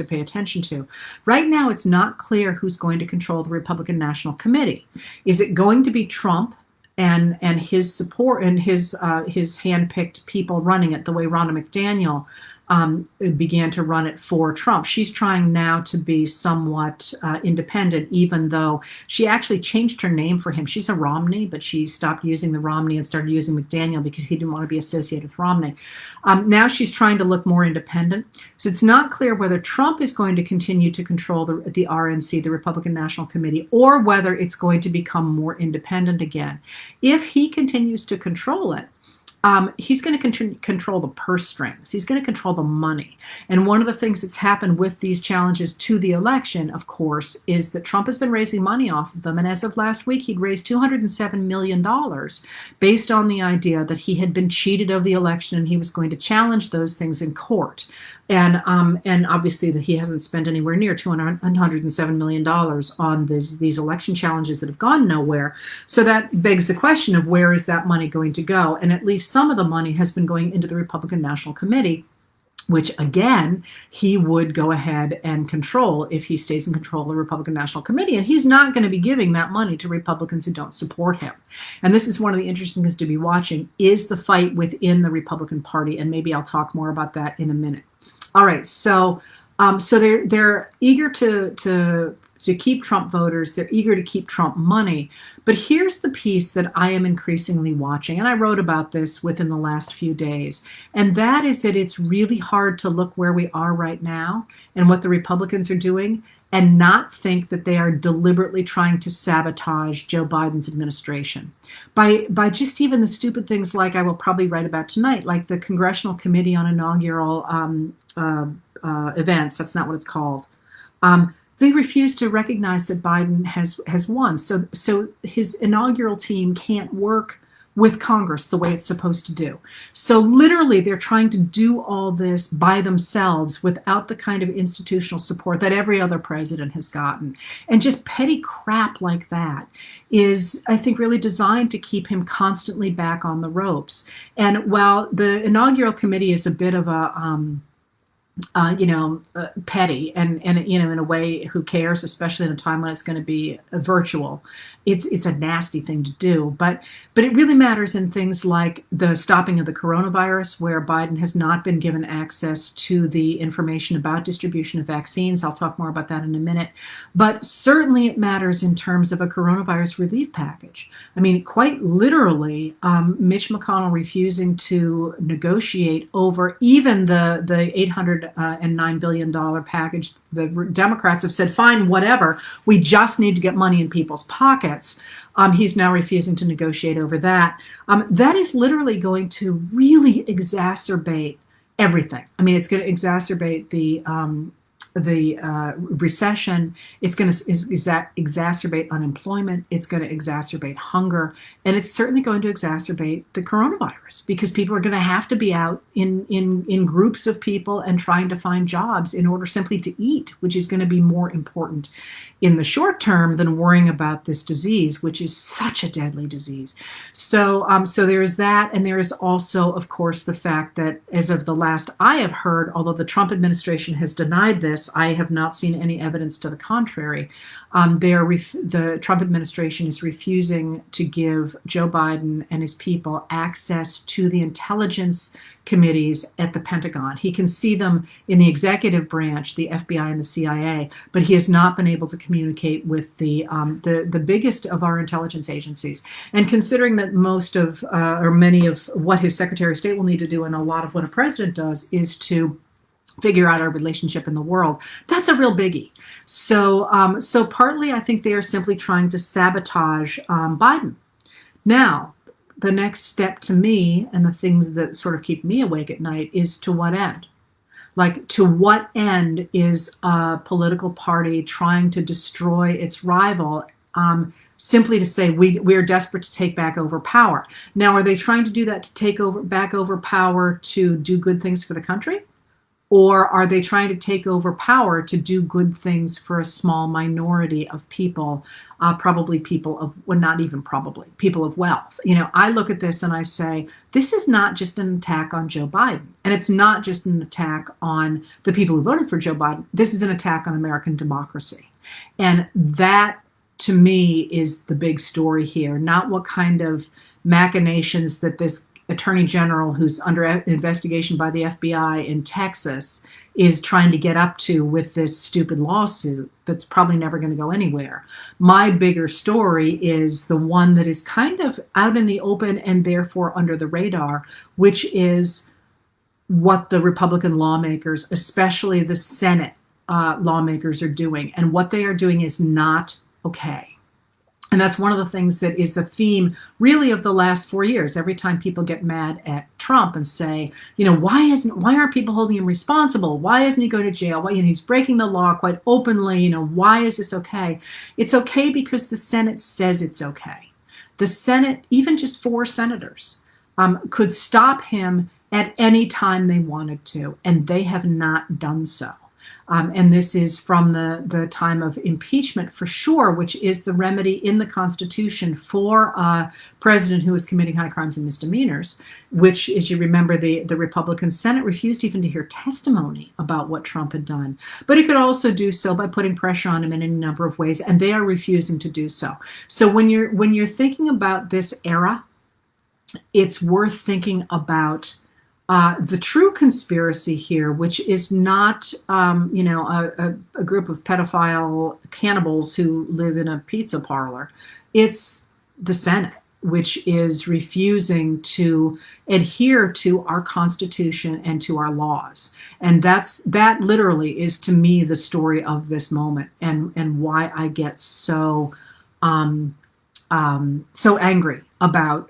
A: pay attention to. Right now, it's not clear who's going to control the Republican National Committee. Is it going to be Trump and his support and his handpicked people running it, the way Ronna McDaniel began to run it for Trump? She's trying now to be somewhat independent, even though she actually changed her name for him. She's a Romney, but she stopped using the Romney and started using McDaniel because he didn't want to be associated with Romney. Now she's trying to look more independent. So it's not clear whether Trump is going to continue to control the RNC, the Republican National Committee, or whether it's going to become more independent again. If he continues to control it, he's going to control the purse strings. He's going to control the money. And one of the things that's happened with these challenges to the election, of course, is that Trump has been raising money off of them. And as of last week, he'd raised $207 million based on the idea that he had been cheated of the election and he was going to challenge those things in court. And obviously that he hasn't spent anywhere near $207 million on these election challenges that have gone nowhere. So that begs the question of where is that money going to go? And at least some of the money has been going into the Republican National Committee, which again, he would go ahead and control if he stays in control of the Republican National Committee. And he's not going to be giving that money to Republicans who don't support him. And this is one of the interesting things to be watching, is the fight within the Republican Party. And maybe I'll talk more about that in a minute. All right, so they're eager to keep Trump voters. They're eager to keep Trump money. But here's the piece that I am increasingly watching, and I wrote about this within the last few days, and that is that it's really hard to look where we are right now and what the Republicans are doing and not think that they are deliberately trying to sabotage Joe Biden's administration by just even the stupid things like I will probably write about tonight, like the Congressional Committee on Inaugural Events. That's not what it's called. They refuse to recognize that Biden has won. So his inaugural team can't work with Congress the way it's supposed to do. So literally they're trying to do all this by themselves without the kind of institutional support that every other president has gotten. And just petty crap like that is, I think, really designed to keep him constantly back on the ropes. And while the inaugural committee is a bit of a petty and in a way, who cares, especially in a time when it's going to be virtual. It's a nasty thing to do, but it really matters in things like the stopping of the coronavirus, where Biden has not been given access to the information about distribution of vaccines. I'll talk more about that in a minute, but certainly it matters in terms of a coronavirus relief package. I mean, quite literally, Mitch McConnell refusing to negotiate over even the $809 billion package. The Democrats have said, fine, whatever. We just need to get money in people's pockets. He's now refusing to negotiate over that. That is literally going to really exacerbate everything. I mean, it's going to exacerbate the recession. It's going to exacerbate unemployment. It's going to exacerbate hunger. And it's certainly going to exacerbate the coronavirus, because people are going to have to be out in groups of people and trying to find jobs in order simply to eat, which is going to be more important in the short term than worrying about this disease, which is such a deadly disease. So there is that. And there is also, of course, the fact that as of the last I have heard, although the Trump administration has denied this, I have not seen any evidence to the contrary. The Trump administration is refusing to give Joe Biden and his people access to the intelligence committees at the Pentagon. He can see them in the executive branch, the FBI and the CIA, but he has not been able to communicate with the biggest of our intelligence agencies. And considering that most of or many of what his Secretary of State will need to do, and a lot of what a president does, is to figure out our relationship in the world, that's a real biggie. So partly I think they are simply trying to sabotage Biden. Now, the next step to me, and the things that sort of keep me awake at night, is to what end? Like, to what end is a political party trying to destroy its rival simply to say we are desperate to take back over power. Now, are they trying to do that to take back over power to do good things for the country? Or are they trying to take over power to do good things for a small minority of people, probably people of, well, not even probably, people of wealth? I look at this and I say, this is not just an attack on Joe Biden. And it's not just an attack on the people who voted for Joe Biden. This is an attack on American democracy. And that, to me, is the big story here, not what kind of machinations that this attorney general who's under investigation by the FBI in Texas is trying to get up to with this stupid lawsuit that's probably never going to go anywhere. My bigger story is the one that is kind of out in the open and therefore under the radar, which is what the Republican lawmakers, especially the Senate lawmakers, are doing. And what they are doing is not okay. And that's one of the things that is the theme really of the last 4 years. Every time people get mad at Trump and say, why aren't people holding him responsible? Why isn't he going to jail? Why, he's breaking the law quite openly. Why is this okay? It's okay because the Senate says it's okay. The Senate, even just 4 senators, could stop him at any time they wanted to, and they have not done so. And this is from the time of impeachment for sure, which is the remedy in the Constitution for a president who is committing high crimes and misdemeanors, which, as you remember, the Republican Senate refused even to hear testimony about what Trump had done. But it could also do so by putting pressure on him in any number of ways, and they are refusing to do so. So when you're thinking about this era, it's worth thinking about the true conspiracy here, which is not, a group of pedophile cannibals who live in a pizza parlor. It's the Senate, which is refusing to adhere to our Constitution and to our laws. And that literally is, to me, the story of this moment, and why I get so angry about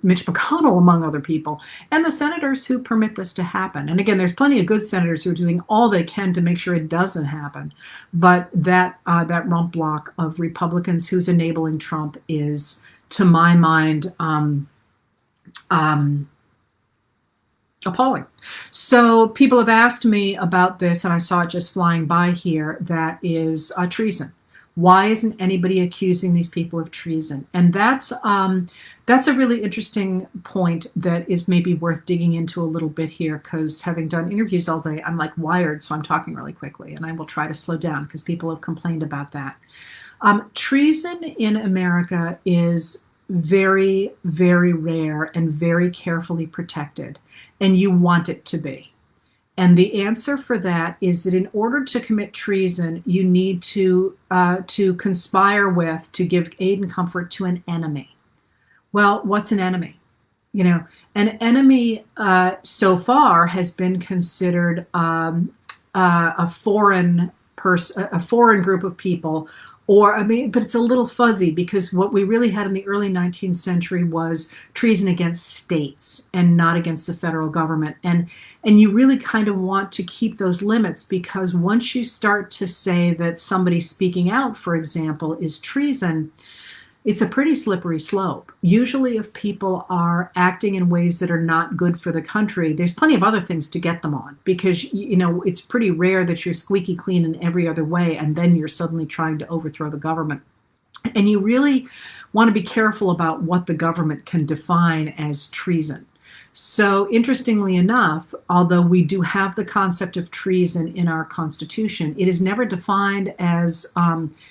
A: Mitch McConnell, among other people, and the senators who permit this to happen. And again, there's plenty of good senators who are doing all they can to make sure it doesn't happen. But that rump block of Republicans who's enabling Trump is, to my mind, appalling. So people have asked me about this, and I saw it just flying by here. That is treason. Why isn't anybody accusing these people of treason? And that's a really interesting point that is maybe worth digging into a little bit here, because having done interviews all day, I'm like wired, so I'm talking really quickly, and I will try to slow down because people have complained about that. Treason in America is very, very rare and very carefully protected, and you want it to be. And the answer for that is that in order to commit treason, you need to conspire with, to give aid and comfort to an enemy. Well, what's an enemy? An enemy so far has been considered a foreign person, a foreign group of people. But it's a little fuzzy, because what we really had in the early 19th century was treason against states and not against the federal government. And you really kind of want to keep those limits, because once you start to say that somebody speaking out, for example, is treason, it's a pretty slippery slope. Usually if people are acting in ways that are not good for the country, there's plenty of other things to get them on, because it's pretty rare that you're squeaky clean in every other way and then you're suddenly trying to overthrow the government. And you really want to be careful about what the government can define as treason. So interestingly enough, although we do have the concept of treason in our Constitution, it is never defined as,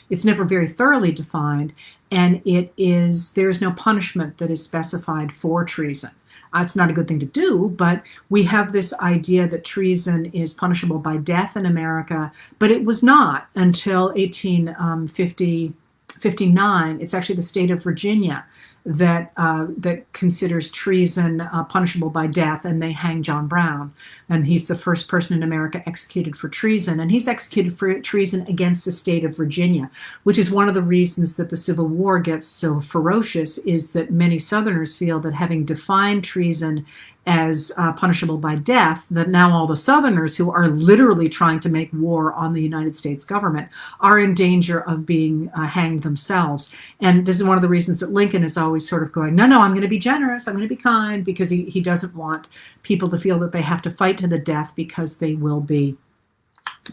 A: it's never very thoroughly defined, and there's no punishment that is specified for treason. It's not a good thing to do, but we have this idea that treason is punishable by death in America, but it was not until 1859. It's actually the state of Virginia that considers treason punishable by death, and they hang John Brown. And he's the first person in America executed for treason, and he's executed for treason against the state of Virginia, which is one of the reasons that the Civil War gets so ferocious, is that many Southerners feel that having defined treason as punishable by death, that now all the Southerners who are literally trying to make war on the United States government are in danger of being hanged themselves. And this is one of the reasons that Lincoln is always sort of going, no, I'm going to be generous, I'm going to be kind, because he doesn't want people to feel that they have to fight to the death because they will be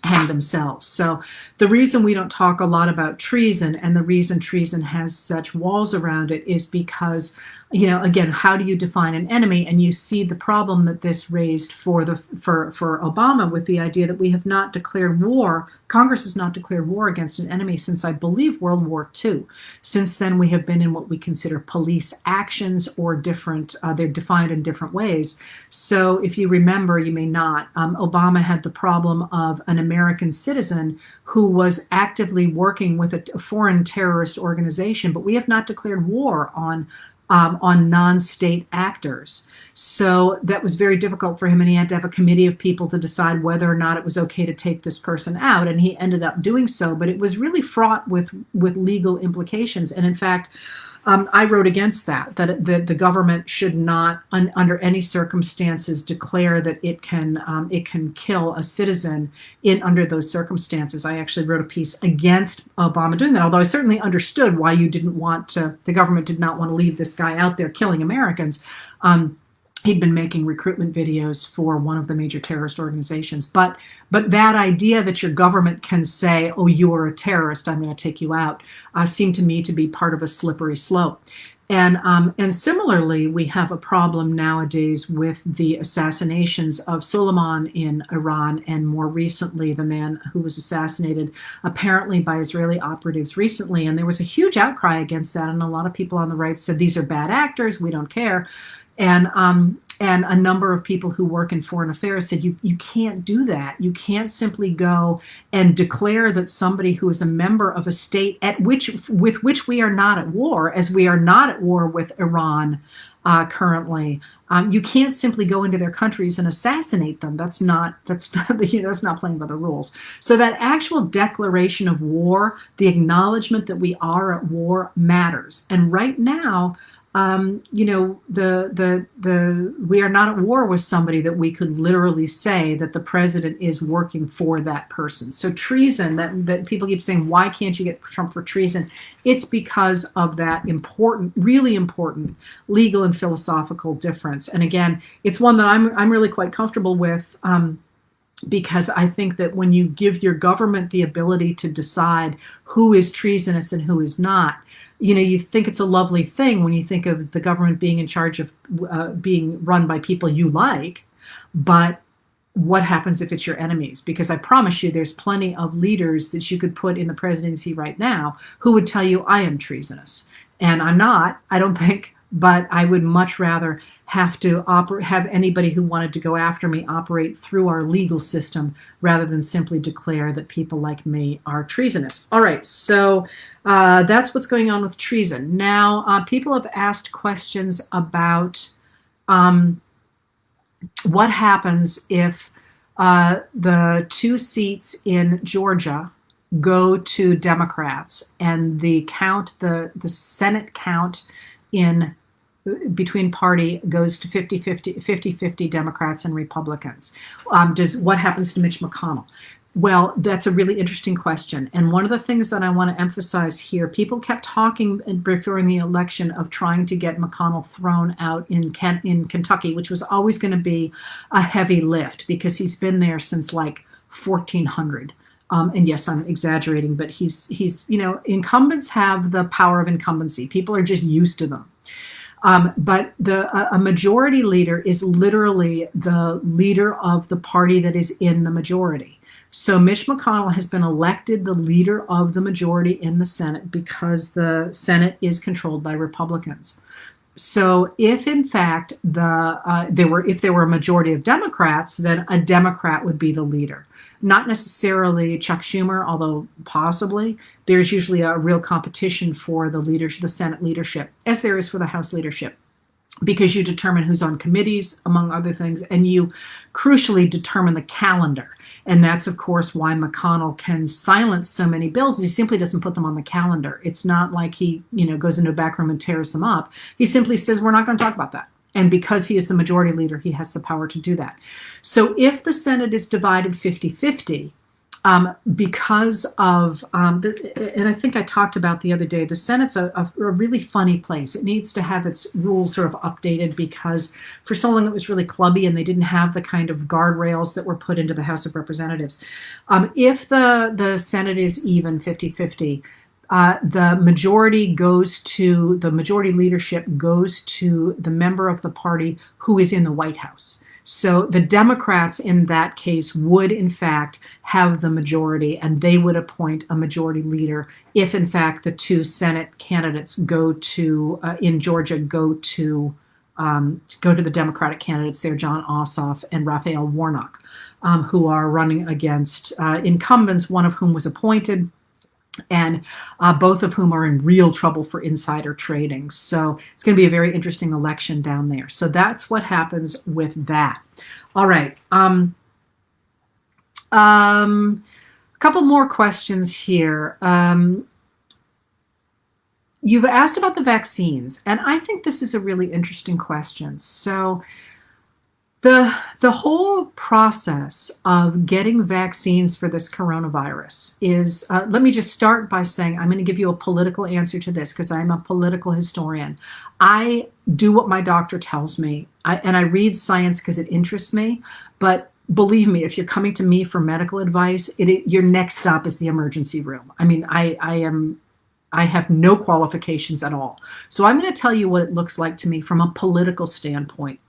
A: hang themselves. So the reason we don't talk a lot about treason, and the reason treason has such walls around it, is because, again, how do you define an enemy? And you see the problem that this raised for Obama, with the idea that we have not declared war. Congress has not declared war against an enemy since, I believe, World War II. Since then, we have been in what we consider police actions, or different, they're defined in different ways. So if you remember, you may not, Obama had the problem of an American citizen who was actively working with a foreign terrorist organization, but we have not declared war on non-state actors. So that was very difficult for him, and he had to have a committee of people to decide whether or not it was okay to take this person out, and he ended up doing so, but it was really fraught with legal implications. And in fact, I wrote against that the government should not, under any circumstances, declare that it can kill a citizen under those circumstances. I actually wrote a piece against Obama doing that, although I certainly understood why the government did not want to leave this guy out there killing Americans. He'd been making recruitment videos for one of the major terrorist organizations. But that idea that your government can say, oh, you are a terrorist, I'm going to take you out, seemed to me to be part of a slippery slope. And similarly, we have a problem nowadays with the assassinations of Soleimani in Iran, and more recently, the man who was assassinated apparently by Israeli operatives recently. And there was a huge outcry against that, and a lot of people on the right said, these are bad actors, we don't care. And a number of people who work in foreign affairs said, you can't do that. You can't simply go and declare that somebody who is a member of a state with which we are not at war, as we are not at war with Iran currently, you can't simply go into their countries and assassinate them. That's not playing by the rules. So that actual declaration of war, the acknowledgement that we are at war, matters. And right now, we are not at war with somebody that we could literally say that the president is working for that person. So treason, that people keep saying, why can't you get Trump for treason? It's because of that really important legal and philosophical difference. And again, it's one that I'm really quite comfortable with, because I think that when you give your government the ability to decide who is treasonous and who is not, you think it's a lovely thing when you think of the government being in charge of being run by people you like. But what happens if it's your enemies? Because I promise you, there's plenty of leaders that you could put in the presidency right now who would tell you I am treasonous. And I'm not, I don't think, but I would much rather have anybody who wanted to go after me operate through our legal system rather than simply declare that people like me are treasonous. All right, so that's what's going on with treason. Now, people have asked questions about what happens if the 2 seats in Georgia go to Democrats, and the Senate count in between party goes to 50-50 Democrats and Republicans. What happens to Mitch McConnell? Well, that's a really interesting question. And one of the things that I want to emphasize here, people kept talking during the election of trying to get McConnell thrown out in Kentucky, which was always going to be a heavy lift because he's been there since like 1400. And yes, I'm exaggerating, but he's incumbents have the power of incumbency. People are just used to them. But a majority leader is literally the leader of the party that is in the majority. So Mitch McConnell has been elected the leader of the majority in the Senate because the Senate is controlled by Republicans. So if in fact if there were a majority of Democrats, then a Democrat would be the leader. Not necessarily Chuck Schumer, although possibly. There's usually a real competition for the Senate leadership, as there is for the House leadership, because you determine who's on committees, among other things, and you crucially determine the calendar. And that's, of course, why McConnell can silence so many bills. He simply doesn't put them on the calendar. It's not like he, goes into a back room and tears them up. He simply says, we're not going to talk about that. And because he is the majority leader, he has the power to do that. So if the Senate is divided 50-50, because of, and I think I talked about the other day, the Senate's a really funny place. It needs to have its rules sort of updated because for so long it was really clubby and they didn't have the kind of guardrails that were put into the House of Representatives. If the Senate is even 50-50, the majority leadership goes to the member of the party who is in the White House. So the Democrats in that case would, in fact, have the majority, and they would appoint a majority leader if, in fact, the two Senate candidates in Georgia go to the Democratic candidates there, John Ossoff and Raphael Warnock, who are running against incumbents, one of whom was appointed, and both of whom are in real trouble for insider trading. So it's going to be a very interesting election down there. So that's what happens with that. All right. A couple more questions here. You've asked about the vaccines, and I think this is a really interesting question. So the whole process of getting vaccines for this coronavirus is, let me just start by saying, I'm going to give you a political answer to this because I'm a political historian. I do what my doctor tells me, and I read science because it interests me, but believe me, if you're coming to me for medical advice, your next stop is the emergency room. I mean, I have no qualifications at all. So I'm going to tell you what it looks like to me from a political standpoint.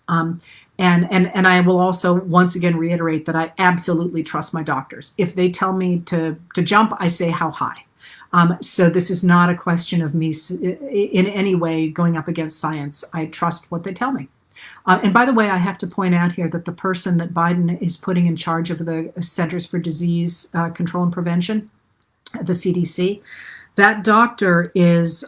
A: And I will also once again reiterate that I absolutely trust my doctors. If they tell me to jump, I say how high. So this is not a question of me in any way going up against science. I trust what they tell me. And by the way, I have to point out here that the person that Biden is putting in charge of the Centers for Disease Control and Prevention, the CDC, that doctor is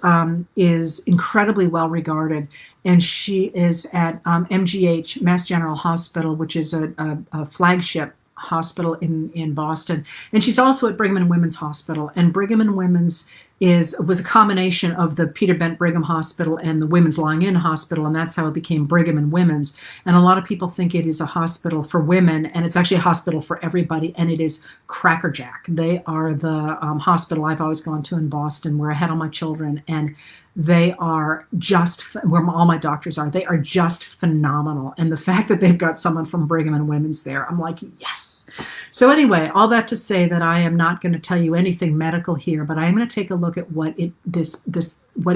A: incredibly well regarded, and she is at MGH, Mass General Hospital, which is a flagship hospital in Boston, and she's also at Brigham and Women's Hospital. And Brigham and Women's was a combination of the Peter Bent Brigham Hospital and the Women's Lying In Hospital, and that's how it became Brigham and Women's. And a lot of people think it is a hospital for women, and it's actually a hospital for everybody, and it is crackerjack. They are the hospital I've always gone to in Boston, where I had all my children, and they are just, where all my doctors are, they are just phenomenal. And the fact that they've got someone from Brigham and Women's there, I'm like, yes. So anyway, all that to say that I am not going to tell you anything medical here, but I am going to take a look at what it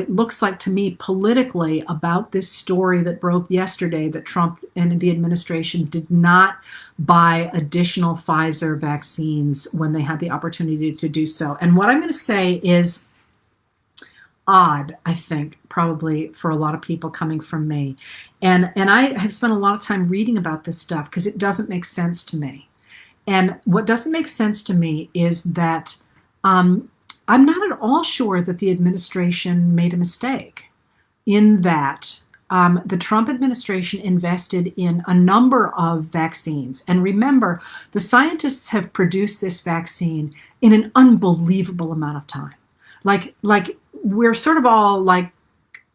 A: looks like to me politically about this story that broke yesterday, that Trump and the administration did not buy additional Pfizer vaccines when they had the opportunity to do so. And what I'm going to say is odd, I think, probably for a lot of people coming from me. And I have spent a lot of time reading about this stuff because it doesn't make sense to me. And what doesn't make sense to me is that I'm not at all sure that the administration made a mistake in that the Trump administration invested in a number of vaccines. And remember, the scientists have produced this vaccine in an unbelievable amount of time. Like we're sort of all like,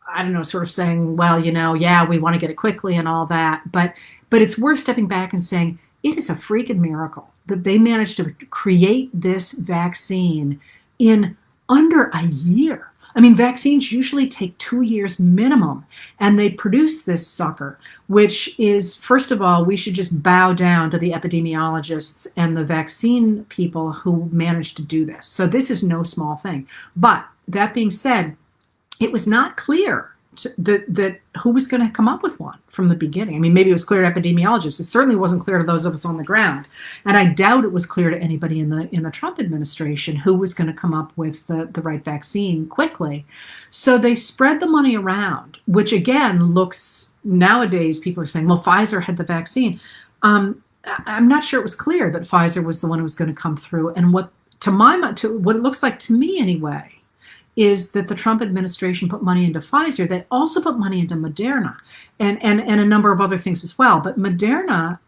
A: I don't know, sort of saying, well, yeah, we want to get it quickly and all that. But it's worth stepping back and saying it is a freaking miracle that they managed to create this vaccine in under a year. I mean, vaccines usually take 2 years minimum, and they produce this sucker, which is, first of all, we should just bow down to the epidemiologists and the vaccine people who managed to do this. So this is no small thing. But that being said, it was not clear that who was going to come up with one from the beginning. I mean, maybe it was clear to epidemiologists. It certainly wasn't clear to those of us on the ground. And I doubt it was clear to anybody in the Trump administration who was going to come up with the right vaccine quickly. So they spread the money around, which again looks, nowadays people are saying, well, Pfizer had the vaccine. I'm not sure it was clear that Pfizer was the one who was going to come through. And what it looks like to me anyway, is that the Trump administration put money into Pfizer. They also put money into Moderna and a number of other things as well. But Moderna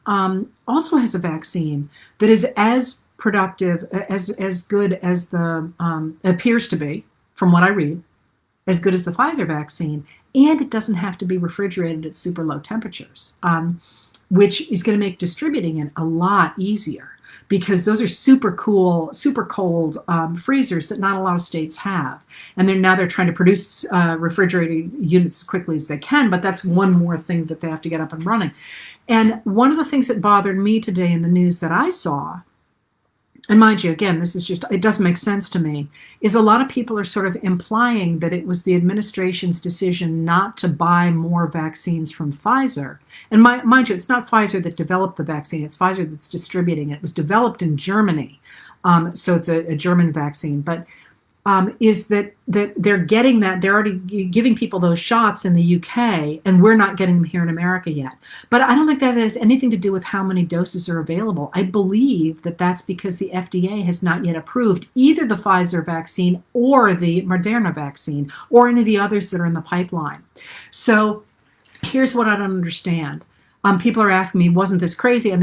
A: also has a vaccine that is as productive, as good as appears to be, from what I read, as good as the Pfizer vaccine. And it doesn't have to be refrigerated at super low temperatures, which is going to make distributing it a lot easier. because those are super cool, super cold freezers that not a lot of states have. And they're trying to produce refrigerated units as quickly as they can, but that's one more thing that they have to get up and running. And one of the things that bothered me today in the news that I saw, and mind you, again, this is just, it doesn't make sense to me, is a lot of people are sort of implying that it was the administration's decision not to buy more vaccines from Pfizer. And mind you, it's not Pfizer that developed the vaccine, it's Pfizer that's distributing it. It was developed in Germany, so it's a German vaccine. But is that they're getting that, they're already giving people those shots in the UK, and we're not getting them here in America yet. But I don't think that has anything to do with how many doses are available. I believe that that's because the FDA has not yet approved either the Pfizer vaccine or the Moderna vaccine or any of the others that are in the pipeline. So here's what I don't understand. People are asking me, wasn't this crazy? And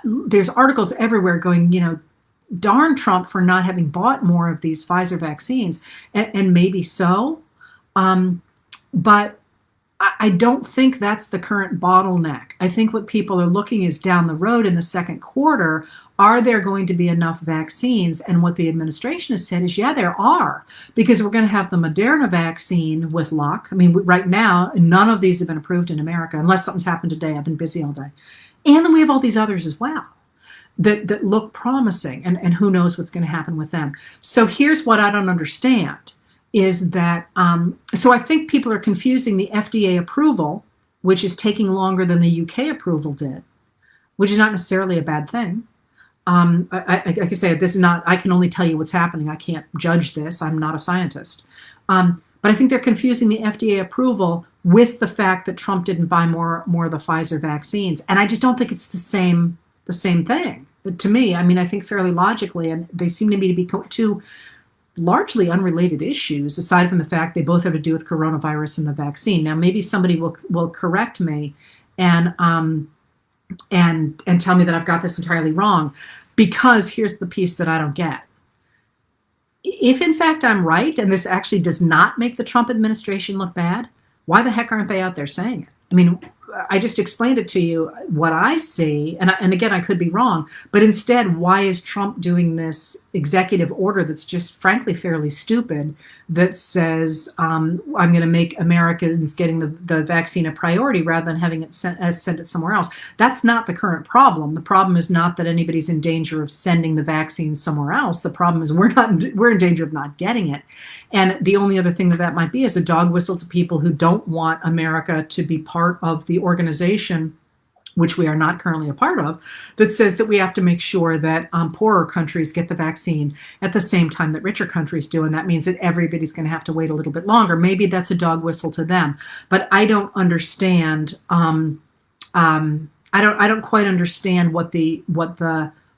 A: there's articles everywhere going, darn Trump for not having bought more of these Pfizer vaccines, and maybe so. But I don't think that's the current bottleneck. I think what people are looking is down the road in the second quarter, are there going to be enough vaccines? And what the administration has said is, yeah, there are, because we're going to have the Moderna vaccine with luck. I mean, right now, none of these have been approved in America, unless something's happened today. I've been busy all day. And then we have all these others as well that look promising, and who knows what's going to happen with them. So here's what I don't understand is that, so I think people are confusing the FDA approval, which is taking longer than the UK approval did, which is not necessarily a bad thing. Like I say, this is not, I can only tell you what's happening. I can't judge this. I'm not a scientist. But I think they're confusing the FDA approval with the fact that Trump didn't buy more of the Pfizer vaccines. And I just don't think it's the same thing. To me, I mean, I think fairly logically, and they seem to me to be two largely unrelated issues, aside from the fact they both have to do with coronavirus and the vaccine. Now, maybe somebody will correct me and tell me that I've got this entirely wrong, because here's the piece that I don't get. If in fact I'm right, and this actually does not make the Trump administration look bad, why the heck aren't they out there saying it? I mean, I just explained it to you, what I see, and again, I could be wrong, but instead, why is Trump doing this executive order that's just frankly fairly stupid, that says, I'm going to make Americans getting the vaccine a priority rather than having it sent it somewhere else? That's not the current problem. The problem is not that anybody's in danger of sending the vaccine somewhere else. The problem is we're in danger of not getting it. And the only other thing that might be is a dog whistle to people who don't want America to be part of the organization, which we are not currently a part of, that says that we have to make sure that poorer countries get the vaccine at the same time that richer countries do. And that means that everybody's going to have to wait a little bit longer. Maybe that's a dog whistle to them, but I don't understand. I don't quite understand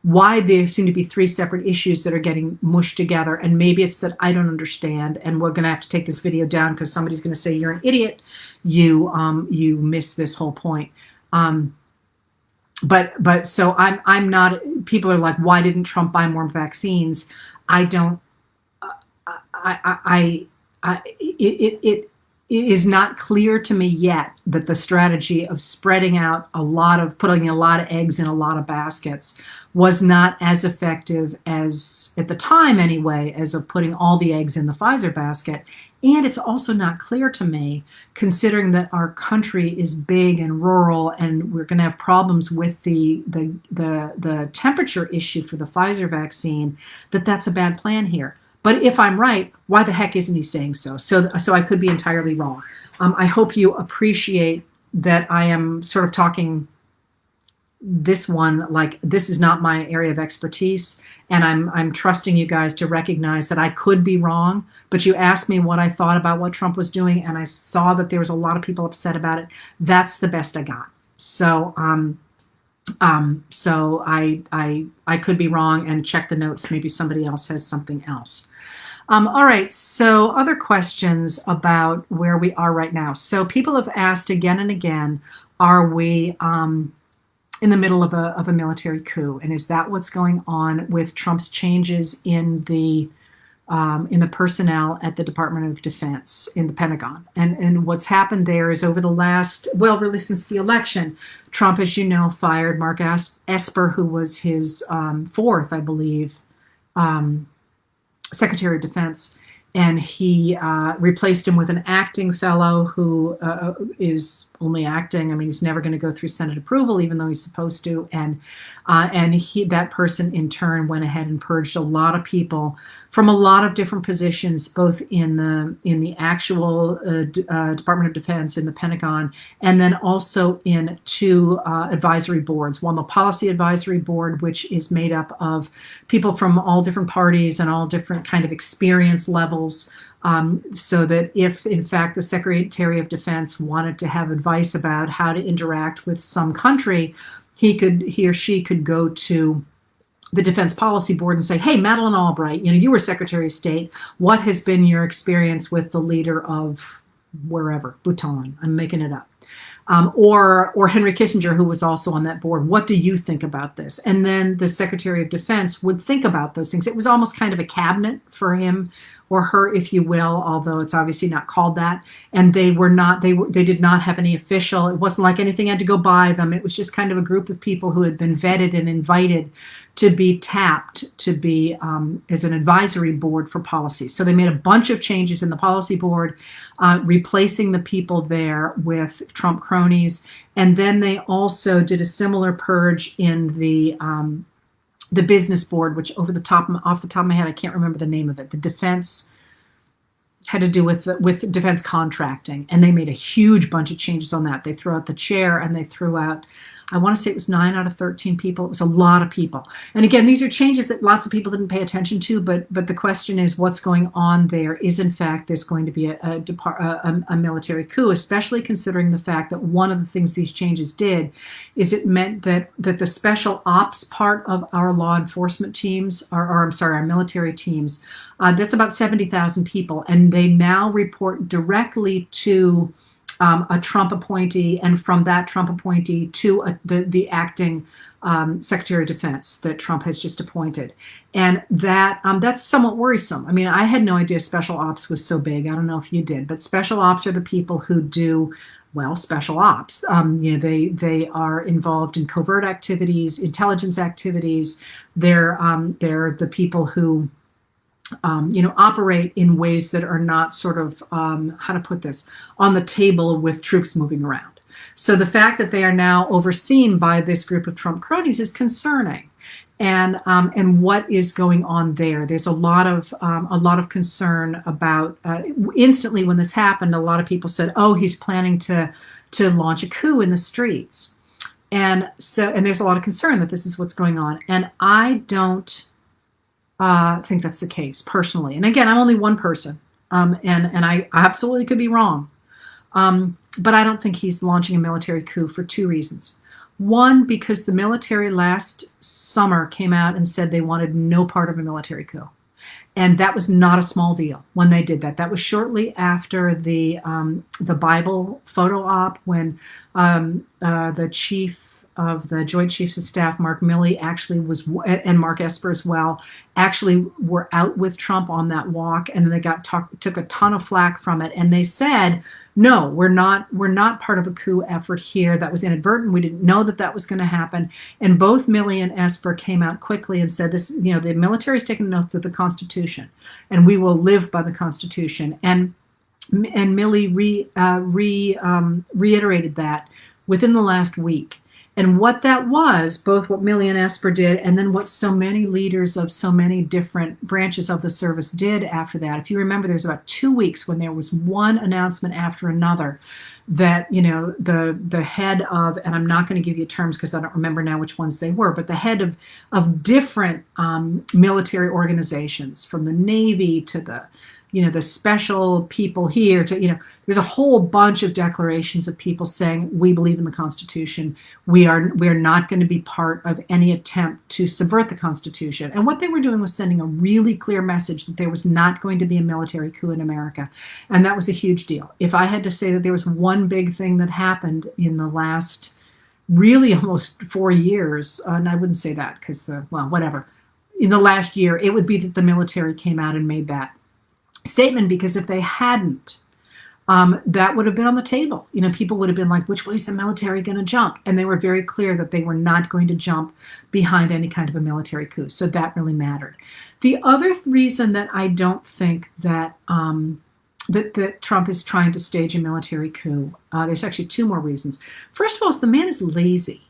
A: why there seem to be three separate issues that are getting mushed together. And maybe it's that I don't understand, and we're going to have to take this video down because somebody's going to say you're an idiot. You missed this whole point. But so I'm not. People are like, why didn't Trump buy more vaccines? I don't. It is not clear to me yet that the strategy of spreading out putting a lot of eggs in a lot of baskets was not as effective as, at the time anyway, as of putting all the eggs in the Pfizer basket. And it's also not clear to me, considering that our country is big and rural, and we're going to have problems with the temperature issue for the Pfizer vaccine, that that's a bad plan here. But if I'm right, why the heck isn't he saying so? So I could be entirely wrong. I hope you appreciate that I am sort of talking this one like this is not my area of expertise, and I'm trusting you guys to recognize that I could be wrong. But you asked me what I thought about what Trump was doing, and I saw that there was a lot of people upset about it. That's the best I got. So so I could be wrong, and check the notes. Maybe somebody else has something else. All right, so other questions about where we are right now. So people have asked again and again, are we in the middle of a military coup? And is that what's going on with Trump's changes in the in the personnel at the Department of Defense in the Pentagon. And what's happened there is over the last, well, really since the election, Trump, as you know, fired Mark Esper, who was his fourth, I believe, Secretary of Defense. And he replaced him with an acting fellow who is only acting. I mean, he's never going to go through Senate approval, even though he's supposed to. And that person in turn went ahead and purged a lot of people from a lot of different positions, both in the actual Department of Defense, in the Pentagon, and then also in two advisory boards. One, the Policy Advisory Board, which is made up of people from all different parties and all different kind of experience levels. So that if, in fact, the Secretary of Defense wanted to have advice about how to interact with some country, he or she could go to the Defense Policy Board and say, hey, Madeleine Albright, you were Secretary of State. What has been your experience with the leader of wherever, Bhutan? I'm making it up. Or Henry Kissinger, who was also on that board. What do you think about this? And then the Secretary of Defense would think about those things. It was almost kind of a cabinet for him or her, if you will, although it's obviously not called that. And they did not have any official, it wasn't like anything had to go by them. It was just kind of a group of people who had been vetted and invited to be tapped to be as an advisory board for policy. So they made a bunch of changes in the policy board, replacing the people there with Trump cronies. And then they also did a similar purge in the business board, which off the top of my head, I can't remember the name of it. The defense had to do with defense contracting, and they made a huge bunch of changes on that. They threw out the chair, and they threw out, I want to say it was 9 out of 13 people. It was a lot of people. And again, these are changes that lots of people didn't pay attention to, but the question is what's going on there. Is in fact there's going to be a military coup, especially considering the fact that one of the things these changes did is it meant that the special ops part of our law enforcement teams, our military teams, that's about 70,000 people, and they now report directly to a Trump appointee, and from that Trump appointee to the acting Secretary of Defense that Trump has just appointed. And that's somewhat worrisome. I mean, I had no idea special ops was so big. I don't know if you did, but special ops are the people who do, well, special ops. They are involved in covert activities, intelligence activities. They're the people who operate in ways that are not sort of, how to put this, on the table with troops moving around. So the fact that they are now overseen by this group of Trump cronies is concerning. And what is going on there? There's a lot of concern about. Instantly when this happened, a lot of people said, "Oh, he's planning to launch a coup in the streets," and there's a lot of concern that this is what's going on. And I don't think that's the case personally. And again, I'm only one person, and I absolutely could be wrong. But I don't think he's launching a military coup for two reasons. One, because the military last summer came out and said they wanted no part of a military coup. And that was not a small deal when they did that. That was shortly after the Bible photo op, when the chief of the Joint Chiefs of Staff, Mark Milley, actually was, and Mark Esper as well, actually were out with Trump on that walk, and then they took a ton of flack from it, and they said, no, we're not part of a coup effort here. That was inadvertent. We didn't know that was going to happen. And both Milley and Esper came out quickly and said, this, the military's taken an oath to the Constitution, and we will live by the Constitution. And Milley reiterated that within the last week. And what that was, both what Milley and Esper did, and then what so many leaders of so many different branches of the service did after that. If you remember, there's about 2 weeks when there was one announcement after another that, the head of, and I'm not going to give you terms because I don't remember now which ones they were, but the head of different military organizations, from the Navy to the special people here to, there's a whole bunch of declarations of people saying, we believe in the Constitution. We are not going to be part of any attempt to subvert the Constitution. And what they were doing was sending a really clear message that there was not going to be a military coup in America. And that was a huge deal. If I had to say that there was one big thing that happened in the last really almost 4 years, and I wouldn't say that because whatever. in the last year, it would be that the military came out and made that statement, because if they hadn't, that would have been on the table. People would have been like, which way is the military going to jump? And they were very clear that they were not going to jump behind any kind of a military coup. So that really mattered. The other reason that I don't think that that Trump is trying to stage a military coup, there's actually two more reasons. First of all, is the man is lazy.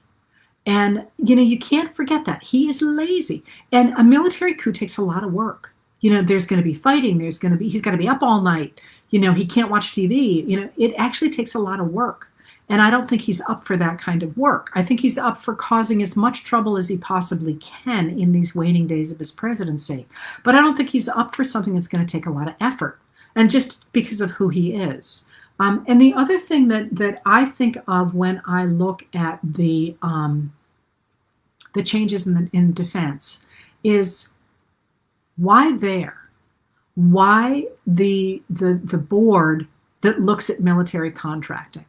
A: And, you can't forget that. He is lazy. And a military coup takes a lot of work. There's going to be fighting. He's got to be up all night. He can't watch TV. It actually takes a lot of work. And I don't think he's up for that kind of work. I think he's up for causing as much trouble as he possibly can in these waning days of his presidency. But I don't think he's up for something that's going to take a lot of effort. And just because of who he is. And the other thing that I think of when I look at the changes in defense is, why there? Why the board that looks at military contracting?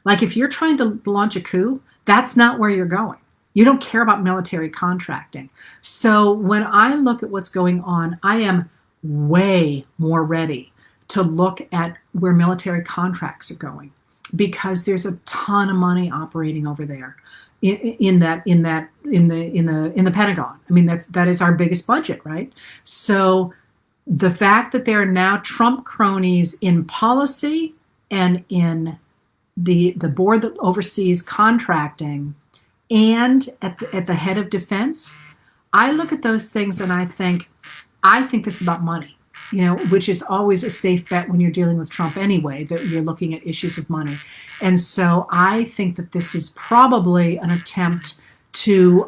A: Like, if you're trying to launch a coup, that's not where you're going. You don't care about military contracting. So when I look at what's going on, I am way more ready to look at where military contracts are going, because there's a ton of money operating over there in the Pentagon. I mean, that is our biggest budget, right? So the fact that there are now Trump cronies in policy and in the board that oversees contracting and at the head of defense, I look at those things and I think this is about money, which is always a safe bet when you're dealing with Trump anyway, that you're looking at issues of money. And so I think that this is probably an attempt to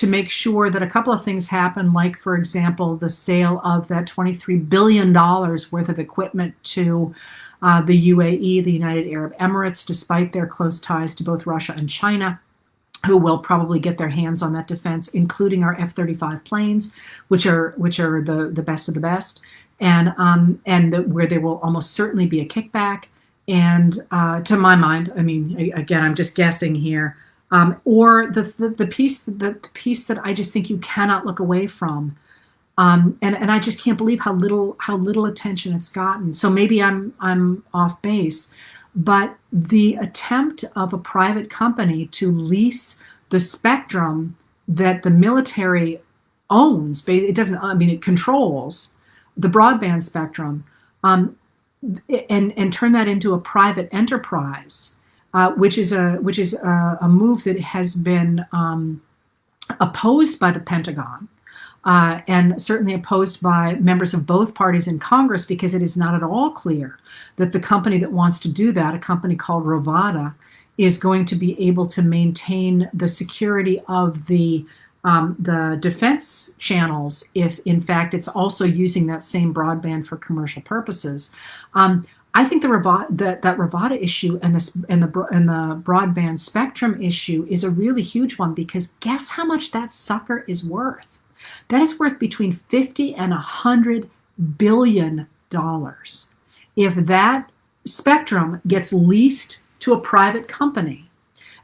A: make sure that a couple of things happen, like, for example, the sale of that $23 billion worth of equipment to the UAE, the United Arab Emirates, despite their close ties to both Russia and China, who will probably get their hands on that defense, including our F-35 planes, which are the best of the best, and where there will almost certainly be a kickback. And to my mind, I mean, again, I'm just guessing here, or the piece that I just think you cannot look away from, and I just can't believe how little attention it's gotten. So maybe I'm off base. But the attempt of a private company to lease the spectrum that the military owns, it controls the broadband spectrum, and turn that into a private enterprise, which is a move that has been opposed by the Pentagon. And certainly opposed by members of both parties in Congress, because it is not at all clear that the company that wants to do that, a company called Rivada, is going to be able to maintain the security of the defense channels if, in fact, it's also using that same broadband for commercial purposes. I think that Rivada issue and the broadband spectrum issue is a really huge one, because guess how much that sucker is worth? That is worth between $50 and $100 billion. If that spectrum gets leased to a private company,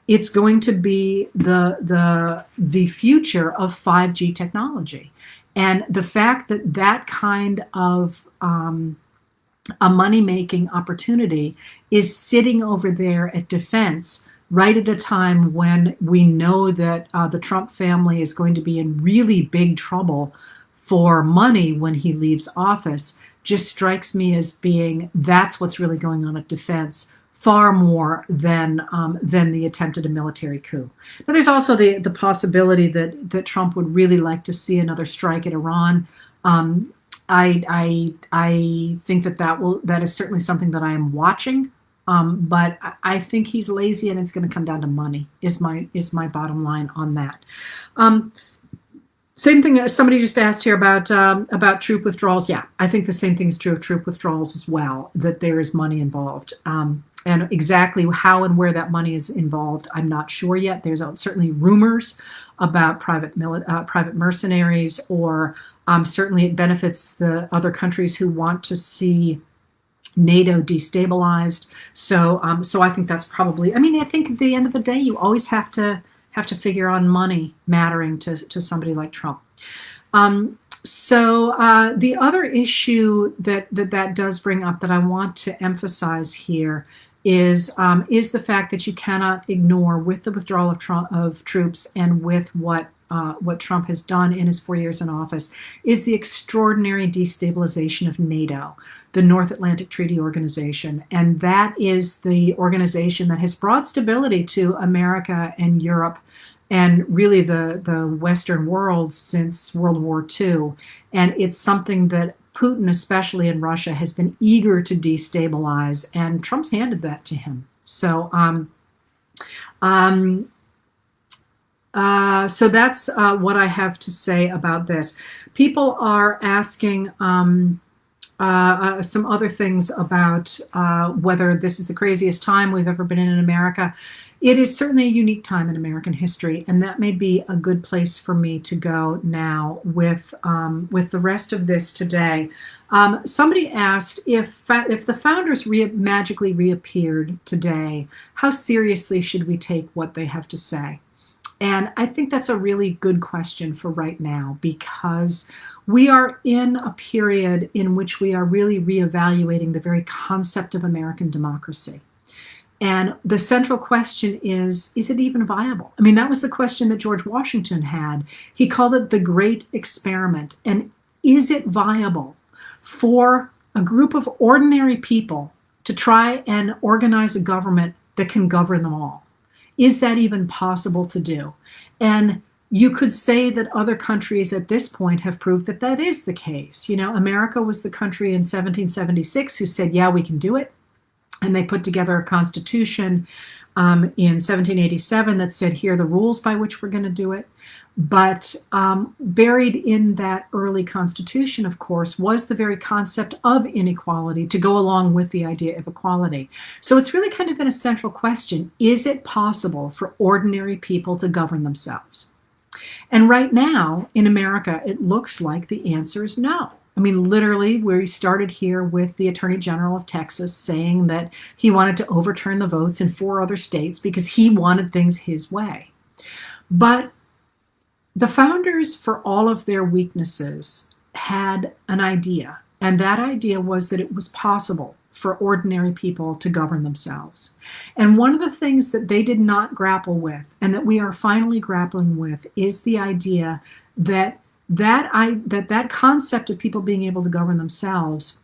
A: it's going to be the future of 5G technology. And the fact that kind of a money-making opportunity is sitting over there at defense right at a time when we know that the Trump family is going to be in really big trouble for money when he leaves office, just strikes me as being, that's what's really going on at defense, far more than the attempt at a military coup. Now, there's also the possibility that Trump would really like to see another strike at Iran. I think that is certainly something that I am watching. But I think he's lazy, and it's going to come down to money. Is my bottom line on that. Same thing. Somebody just asked here about troop withdrawals. Yeah, I think the same thing is true of troop withdrawals as well. That there is money involved, and exactly how and where that money is involved, I'm not sure yet. There's certainly rumors about private mercenaries, or certainly it benefits the other countries who want to see NATO destabilized. So I think that's probably, I think at the end of the day, you always have to figure on money mattering to somebody like Trump. The other issue that does bring up that I want to emphasize here is the fact that you cannot ignore, with the withdrawal of troops and with what Trump has done in his 4 years in office, is the extraordinary destabilization of NATO, the North Atlantic Treaty Organization. And that is the organization that has brought stability to America and Europe and really the Western world since World War II. And it's something that Putin, especially in Russia, has been eager to destabilize, and Trump's handed that to him. So that's what I have to say about this. People are asking some other things about whether this is the craziest time we've ever been in America. It is certainly a unique time in American history, and that may be a good place for me to go now with the rest of this today. Somebody asked if the founders magically reappeared today, how seriously should we take what they have to say? And I think that's a really good question for right now, because we are in a period in which we are really reevaluating the very concept of American democracy. And the central question is it even viable? I mean, that was the question that George Washington had. He called it the Great Experiment. And is it viable for a group of ordinary people to try and organize a government that can govern them all? Is that even possible to do? And you could say that other countries at this point have proved that that is the case. You know, America was the country in 1776 who said, yeah, we can do it. And they put together a constitution in 1787 that said, here are the rules by which we're going to do it. But buried in that early constitution, of course, was the very concept of inequality to go along with the idea of equality. So it's really kind of been a central question. Is it possible for ordinary people to govern themselves? And right now in America, it looks like the answer is no. I mean, literally, we started here with the Attorney General of Texas saying that he wanted to overturn the votes in 4 other states because he wanted things his way. But the founders, for all of their weaknesses, had an idea. And that idea was that it was possible for ordinary people to govern themselves. And one of the things that they did not grapple with, and that we are finally grappling with, is the idea that that concept of people being able to govern themselves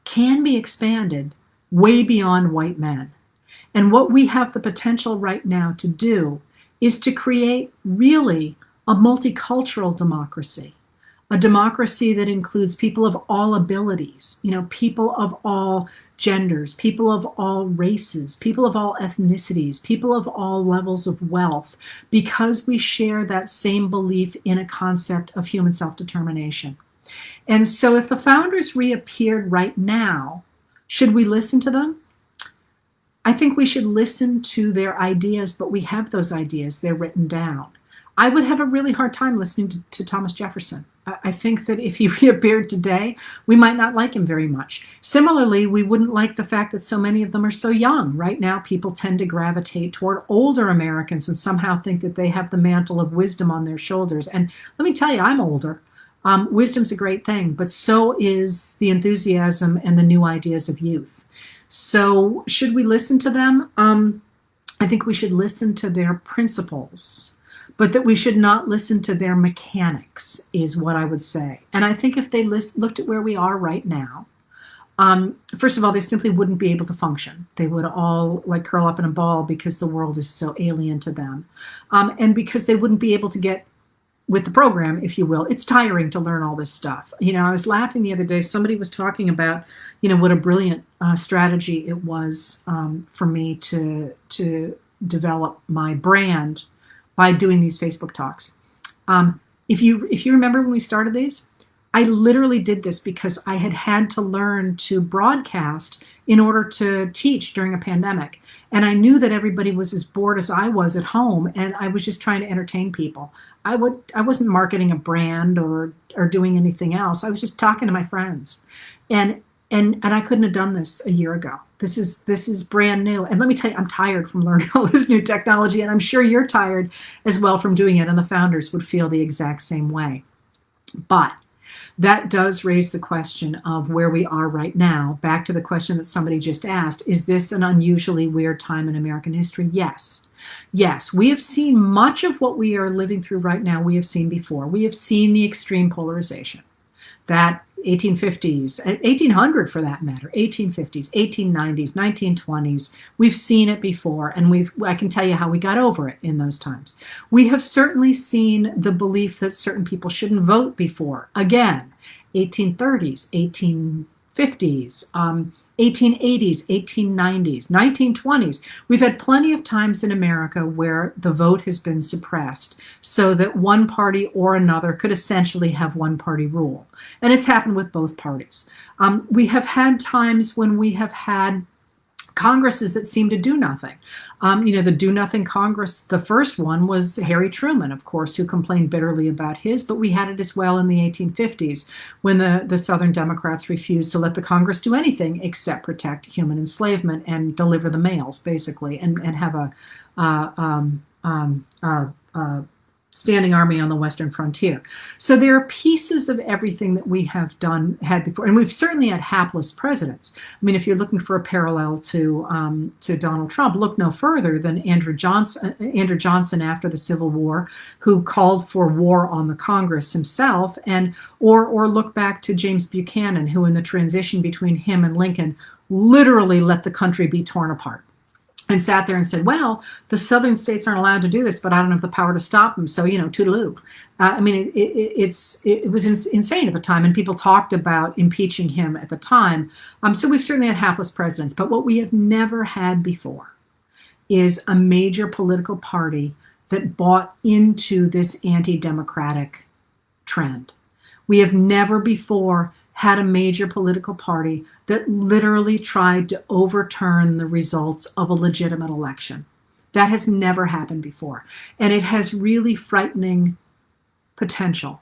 A: can be expanded way beyond white men. And what we have the potential right now to do is to create really a multicultural democracy, a democracy that includes people of all abilities, you know, people of all genders, people of all races, people of all ethnicities, people of all levels of wealth, because we share that same belief in a concept of human self-determination. And so if the founders reappeared right now, should we listen to them? I think we should listen to their ideas, but we have those ideas, they're written down. I would have a really hard time listening to Thomas Jefferson. I think that if he reappeared today, we might not like him very much. Similarly, we wouldn't like the fact that so many of them are so young. Right now, people tend to gravitate toward older Americans and somehow think that they have the mantle of wisdom on their shoulders. And let me tell you, I'm older. Wisdom's a great thing, but so is the enthusiasm and the new ideas of youth. So should we listen to them? I think we should listen to their principles, but that we should not listen to their mechanics is what I would say. And I think if they looked at where we are right now, first of all, they simply wouldn't be able to function. They would all like curl up in a ball because the world is so alien to them. And because they wouldn't be able to get with the program, if you will. It's tiring to learn all this stuff. You know, I was laughing the other day. Somebody was talking about, you know, what a brilliant strategy it was for me to develop my brand by doing these Facebook talks. If you remember when we started these, I literally did this because I had to learn to broadcast in order to teach during a pandemic. And I knew that everybody was as bored as I was at home, and I was just trying to entertain people. I wasn't marketing a brand or doing anything else. I was just talking to my friends. And I couldn't have done this a year ago. This is brand new. And let me tell you, I'm tired from learning all this new technology, and I'm sure you're tired as well from doing it, and the founders would feel the exact same way. But that does raise the question of where we are right now. Back to the question that somebody just asked, is this an unusually weird time in American history? Yes. Yes, we have seen much of what we are living through right now, we have seen before. We have seen the extreme polarization. That 1850s, 1800 for that matter, 1850s, 1890s, 1920s, we've seen it before, and I can tell you how we got over it in those times. We have certainly seen the belief that certain people shouldn't vote before. Again, 1830s, 1850s, 1880s, 1890s, 1920s. We've had plenty of times in America where the vote has been suppressed so that one party or another could essentially have one party rule. And it's happened with both parties. We have had times when we have had Congresses that seem to do nothing. The do nothing Congress, the first one was Harry Truman, of course, who complained bitterly about his, but we had it as well in the 1850s when the Southern Democrats refused to let the Congress do anything except protect human enslavement and deliver the mails, basically, and have a standing army on the Western frontier. So there are pieces of everything that we have had before, and we've certainly had hapless presidents. I mean, if you're looking for a parallel to Donald Trump, look no further than Andrew Johnson after the Civil War, who called for war on the Congress himself, or look back to James Buchanan, who in the transition between him and Lincoln literally let the country be torn apart. And sat there and said, well, the southern states aren't allowed to do this, but I don't have the power to stop them. So, toodaloo. It was insane at the time, and people talked about impeaching him at the time. So we've certainly had hapless presidents. But what we have never had before is a major political party that bought into this anti-democratic trend. We have never before had a major political party that literally tried to overturn the results of a legitimate election. That has never happened before. And it has really frightening potential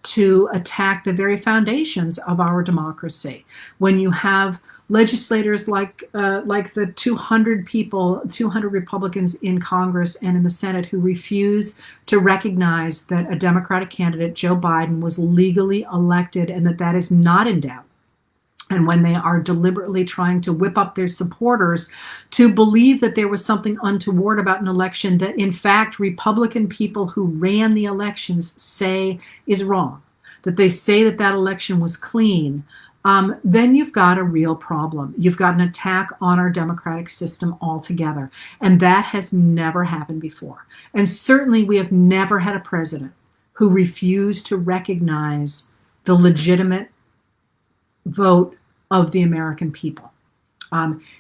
A: to attack the very foundations of our democracy. When you have legislators like the 200 Republicans in Congress and in the Senate who refuse to recognize that a Democratic candidate, Joe Biden, was legally elected and that is not in doubt. And when they are deliberately trying to whip up their supporters to believe that there was something untoward about an election that, in fact, Republican people who ran the elections say is wrong, that they say that election was clean, then you've got a real problem. You've got an attack on our democratic system altogether. And that has never happened before. And certainly we have never had a president who refused to recognize the legitimate vote of the American people.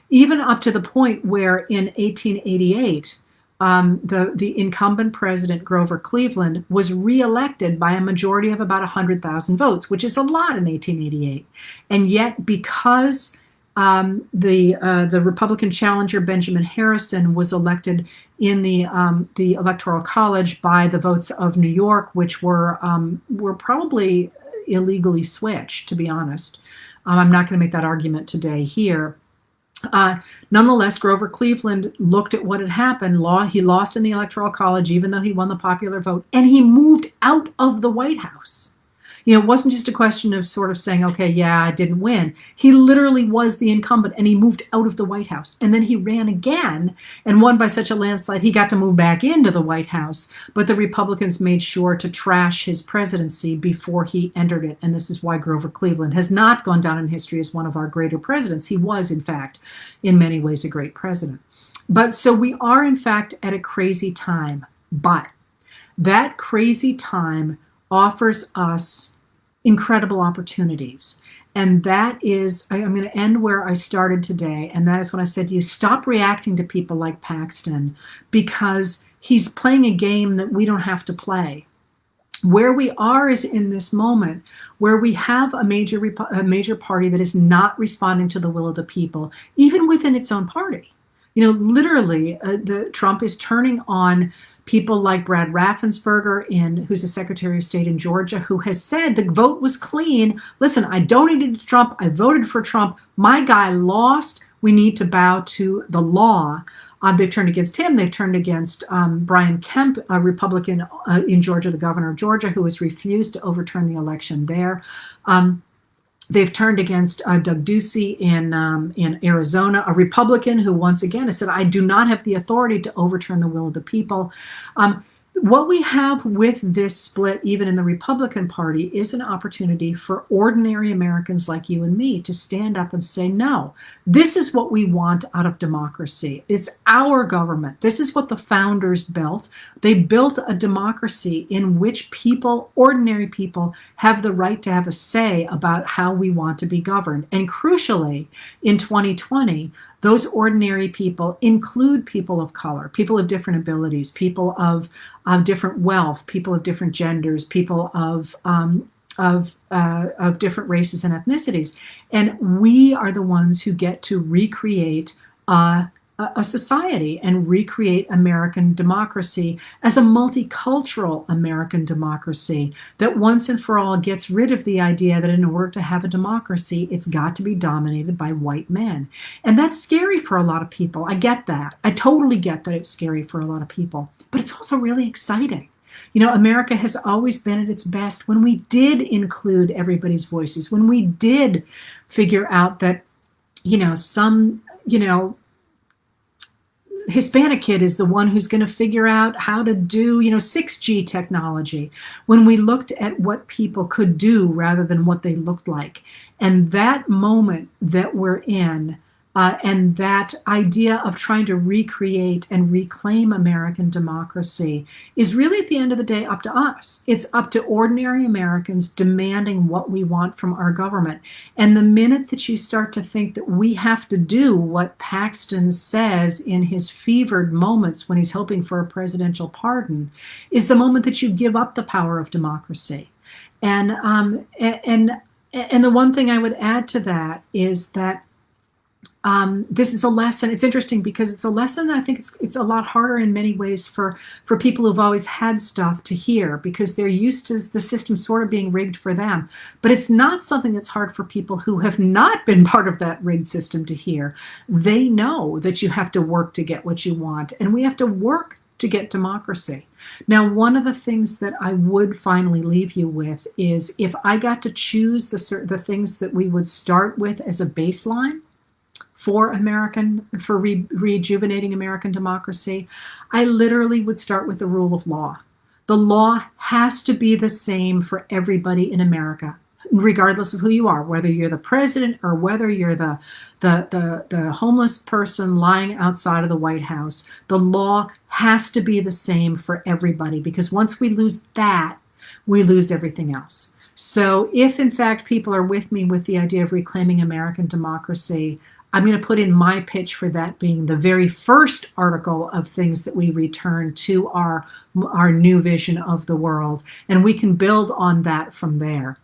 A: Even up to the point where in 1888, the incumbent president, Grover Cleveland, was reelected by a majority of about 100,000 votes, which is a lot in 1888. And yet, because the Republican challenger, Benjamin Harrison, was elected in the Electoral College by the votes of New York, which were probably illegally switched, to be honest. I'm not going to make that argument today here. Nonetheless, Grover Cleveland looked at what had happened. He lost in the Electoral College, even though he won the popular vote, and he moved out of the White House. It wasn't just a question of sort of saying, okay, yeah, I didn't win. He literally was the incumbent, and he moved out of the White House. And then he ran again and won by such a landslide, he got to move back into the White House. But the Republicans made sure to trash his presidency before he entered it. And this is why Grover Cleveland has not gone down in history as one of our greater presidents. He was, in fact, in many ways a great president. But so we are, in fact, at a crazy time. But that crazy time offers us incredible opportunities. And that is, I'm going to end where I started today. And that is when I said to you, stop reacting to people like Paxton, because he's playing a game that we don't have to play. Where we are is in this moment where we have a major party that is not responding to the will of the people, even within its own party. Literally, Trump is turning on people like Brad Raffensperger, who's the Secretary of State in Georgia, who has said the vote was clean. Listen, I donated to Trump. I voted for Trump. My guy lost. We need to bow to the law. They've turned against him. They've turned against Brian Kemp, a Republican in Georgia, the governor of Georgia, who has refused to overturn the election there. They've turned against Doug Ducey in Arizona, a Republican who once again has said, I do not have the authority to overturn the will of the people. What we have with this split, even in the Republican Party, is an opportunity for ordinary Americans like you and me to stand up and say, no, this is what we want out of democracy. It's our government. This is what the founders built. They built a democracy in which people, ordinary people, have the right to have a say about how we want to be governed. And crucially, in 2020, those ordinary people include people of color, people of different abilities, people of different wealth, people of different genders, people of different races and ethnicities. And we are the ones who get to recreate a society and recreate American democracy as a multicultural American democracy that once and for all gets rid of the idea that in order to have a democracy, it's got to be dominated by white men. And that's scary for a lot of people. I get that. I totally get that it's scary for a lot of people, but it's also really exciting. You know, America has always been at its best when we did include everybody's voices, when we did figure out that, Hispanic kid is the one who's going to figure out how to do, 6G technology, when we looked at what people could do rather than what they looked like. And that moment that we're in, and that idea of trying to recreate and reclaim American democracy is really, at the end of the day, up to us. It's up to ordinary Americans demanding what we want from our government. And the minute that you start to think that we have to do what Paxton says in his fevered moments when he's hoping for a presidential pardon, is the moment that you give up the power of democracy. And the one thing I would add to that is that this is a lesson. It's interesting because it's a lesson that I think it's a lot harder in many ways for people who've always had stuff to hear, because they're used to the system sort of being rigged for them. But it's not something that's hard for people who have not been part of that rigged system to hear. They know that you have to work to get what you want, and we have to work to get democracy. Now, one of the things that I would finally leave you with is, if I got to choose the things that we would start with as a baseline for rejuvenating American democracy, I literally would start with the rule of law. The law has to be the same for everybody in America, regardless of who you are, whether you're the president or whether you're the homeless person lying outside of the White House. The law has to be the same for everybody, because once we lose that, we lose everything else. So if, in fact, people are with me with the idea of reclaiming American democracy, I'm going to put in my pitch for that being the very first article of things that we return to our new vision of the world. And we can build on that from there.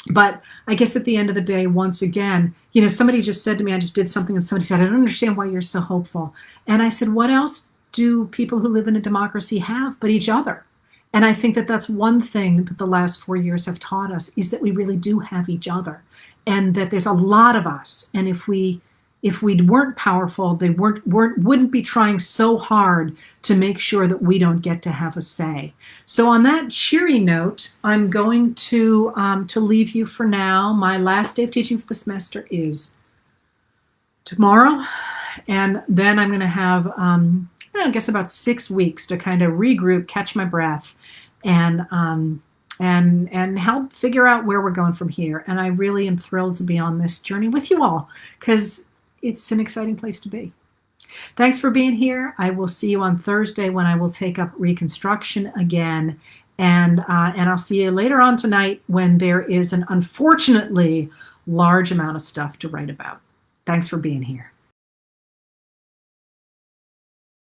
A: But I guess at the end of the day, once again, somebody just said to me, I just did something, and somebody said, I don't understand why you're so hopeful. And I said, what else do people who live in a democracy have but each other? And I think that that's one thing that the last 4 years have taught us, is that we really do have each other, and that there's a lot of us. And if we weren't powerful, they wouldn't be trying so hard to make sure that we don't get to have a say. So on that cheery note, I'm going to leave you for now. My last day of teaching for the semester is tomorrow, and then I'm going to have I guess about 6 weeks to kind of regroup, catch my breath, and help figure out where we're going from here. And I really am thrilled to be on this journey with you all, because it's an exciting place to be. Thanks for being here. I will see you on Thursday when I will take up Reconstruction again. And I'll see you later on tonight when there is an unfortunately large amount of stuff to write about. Thanks for being here.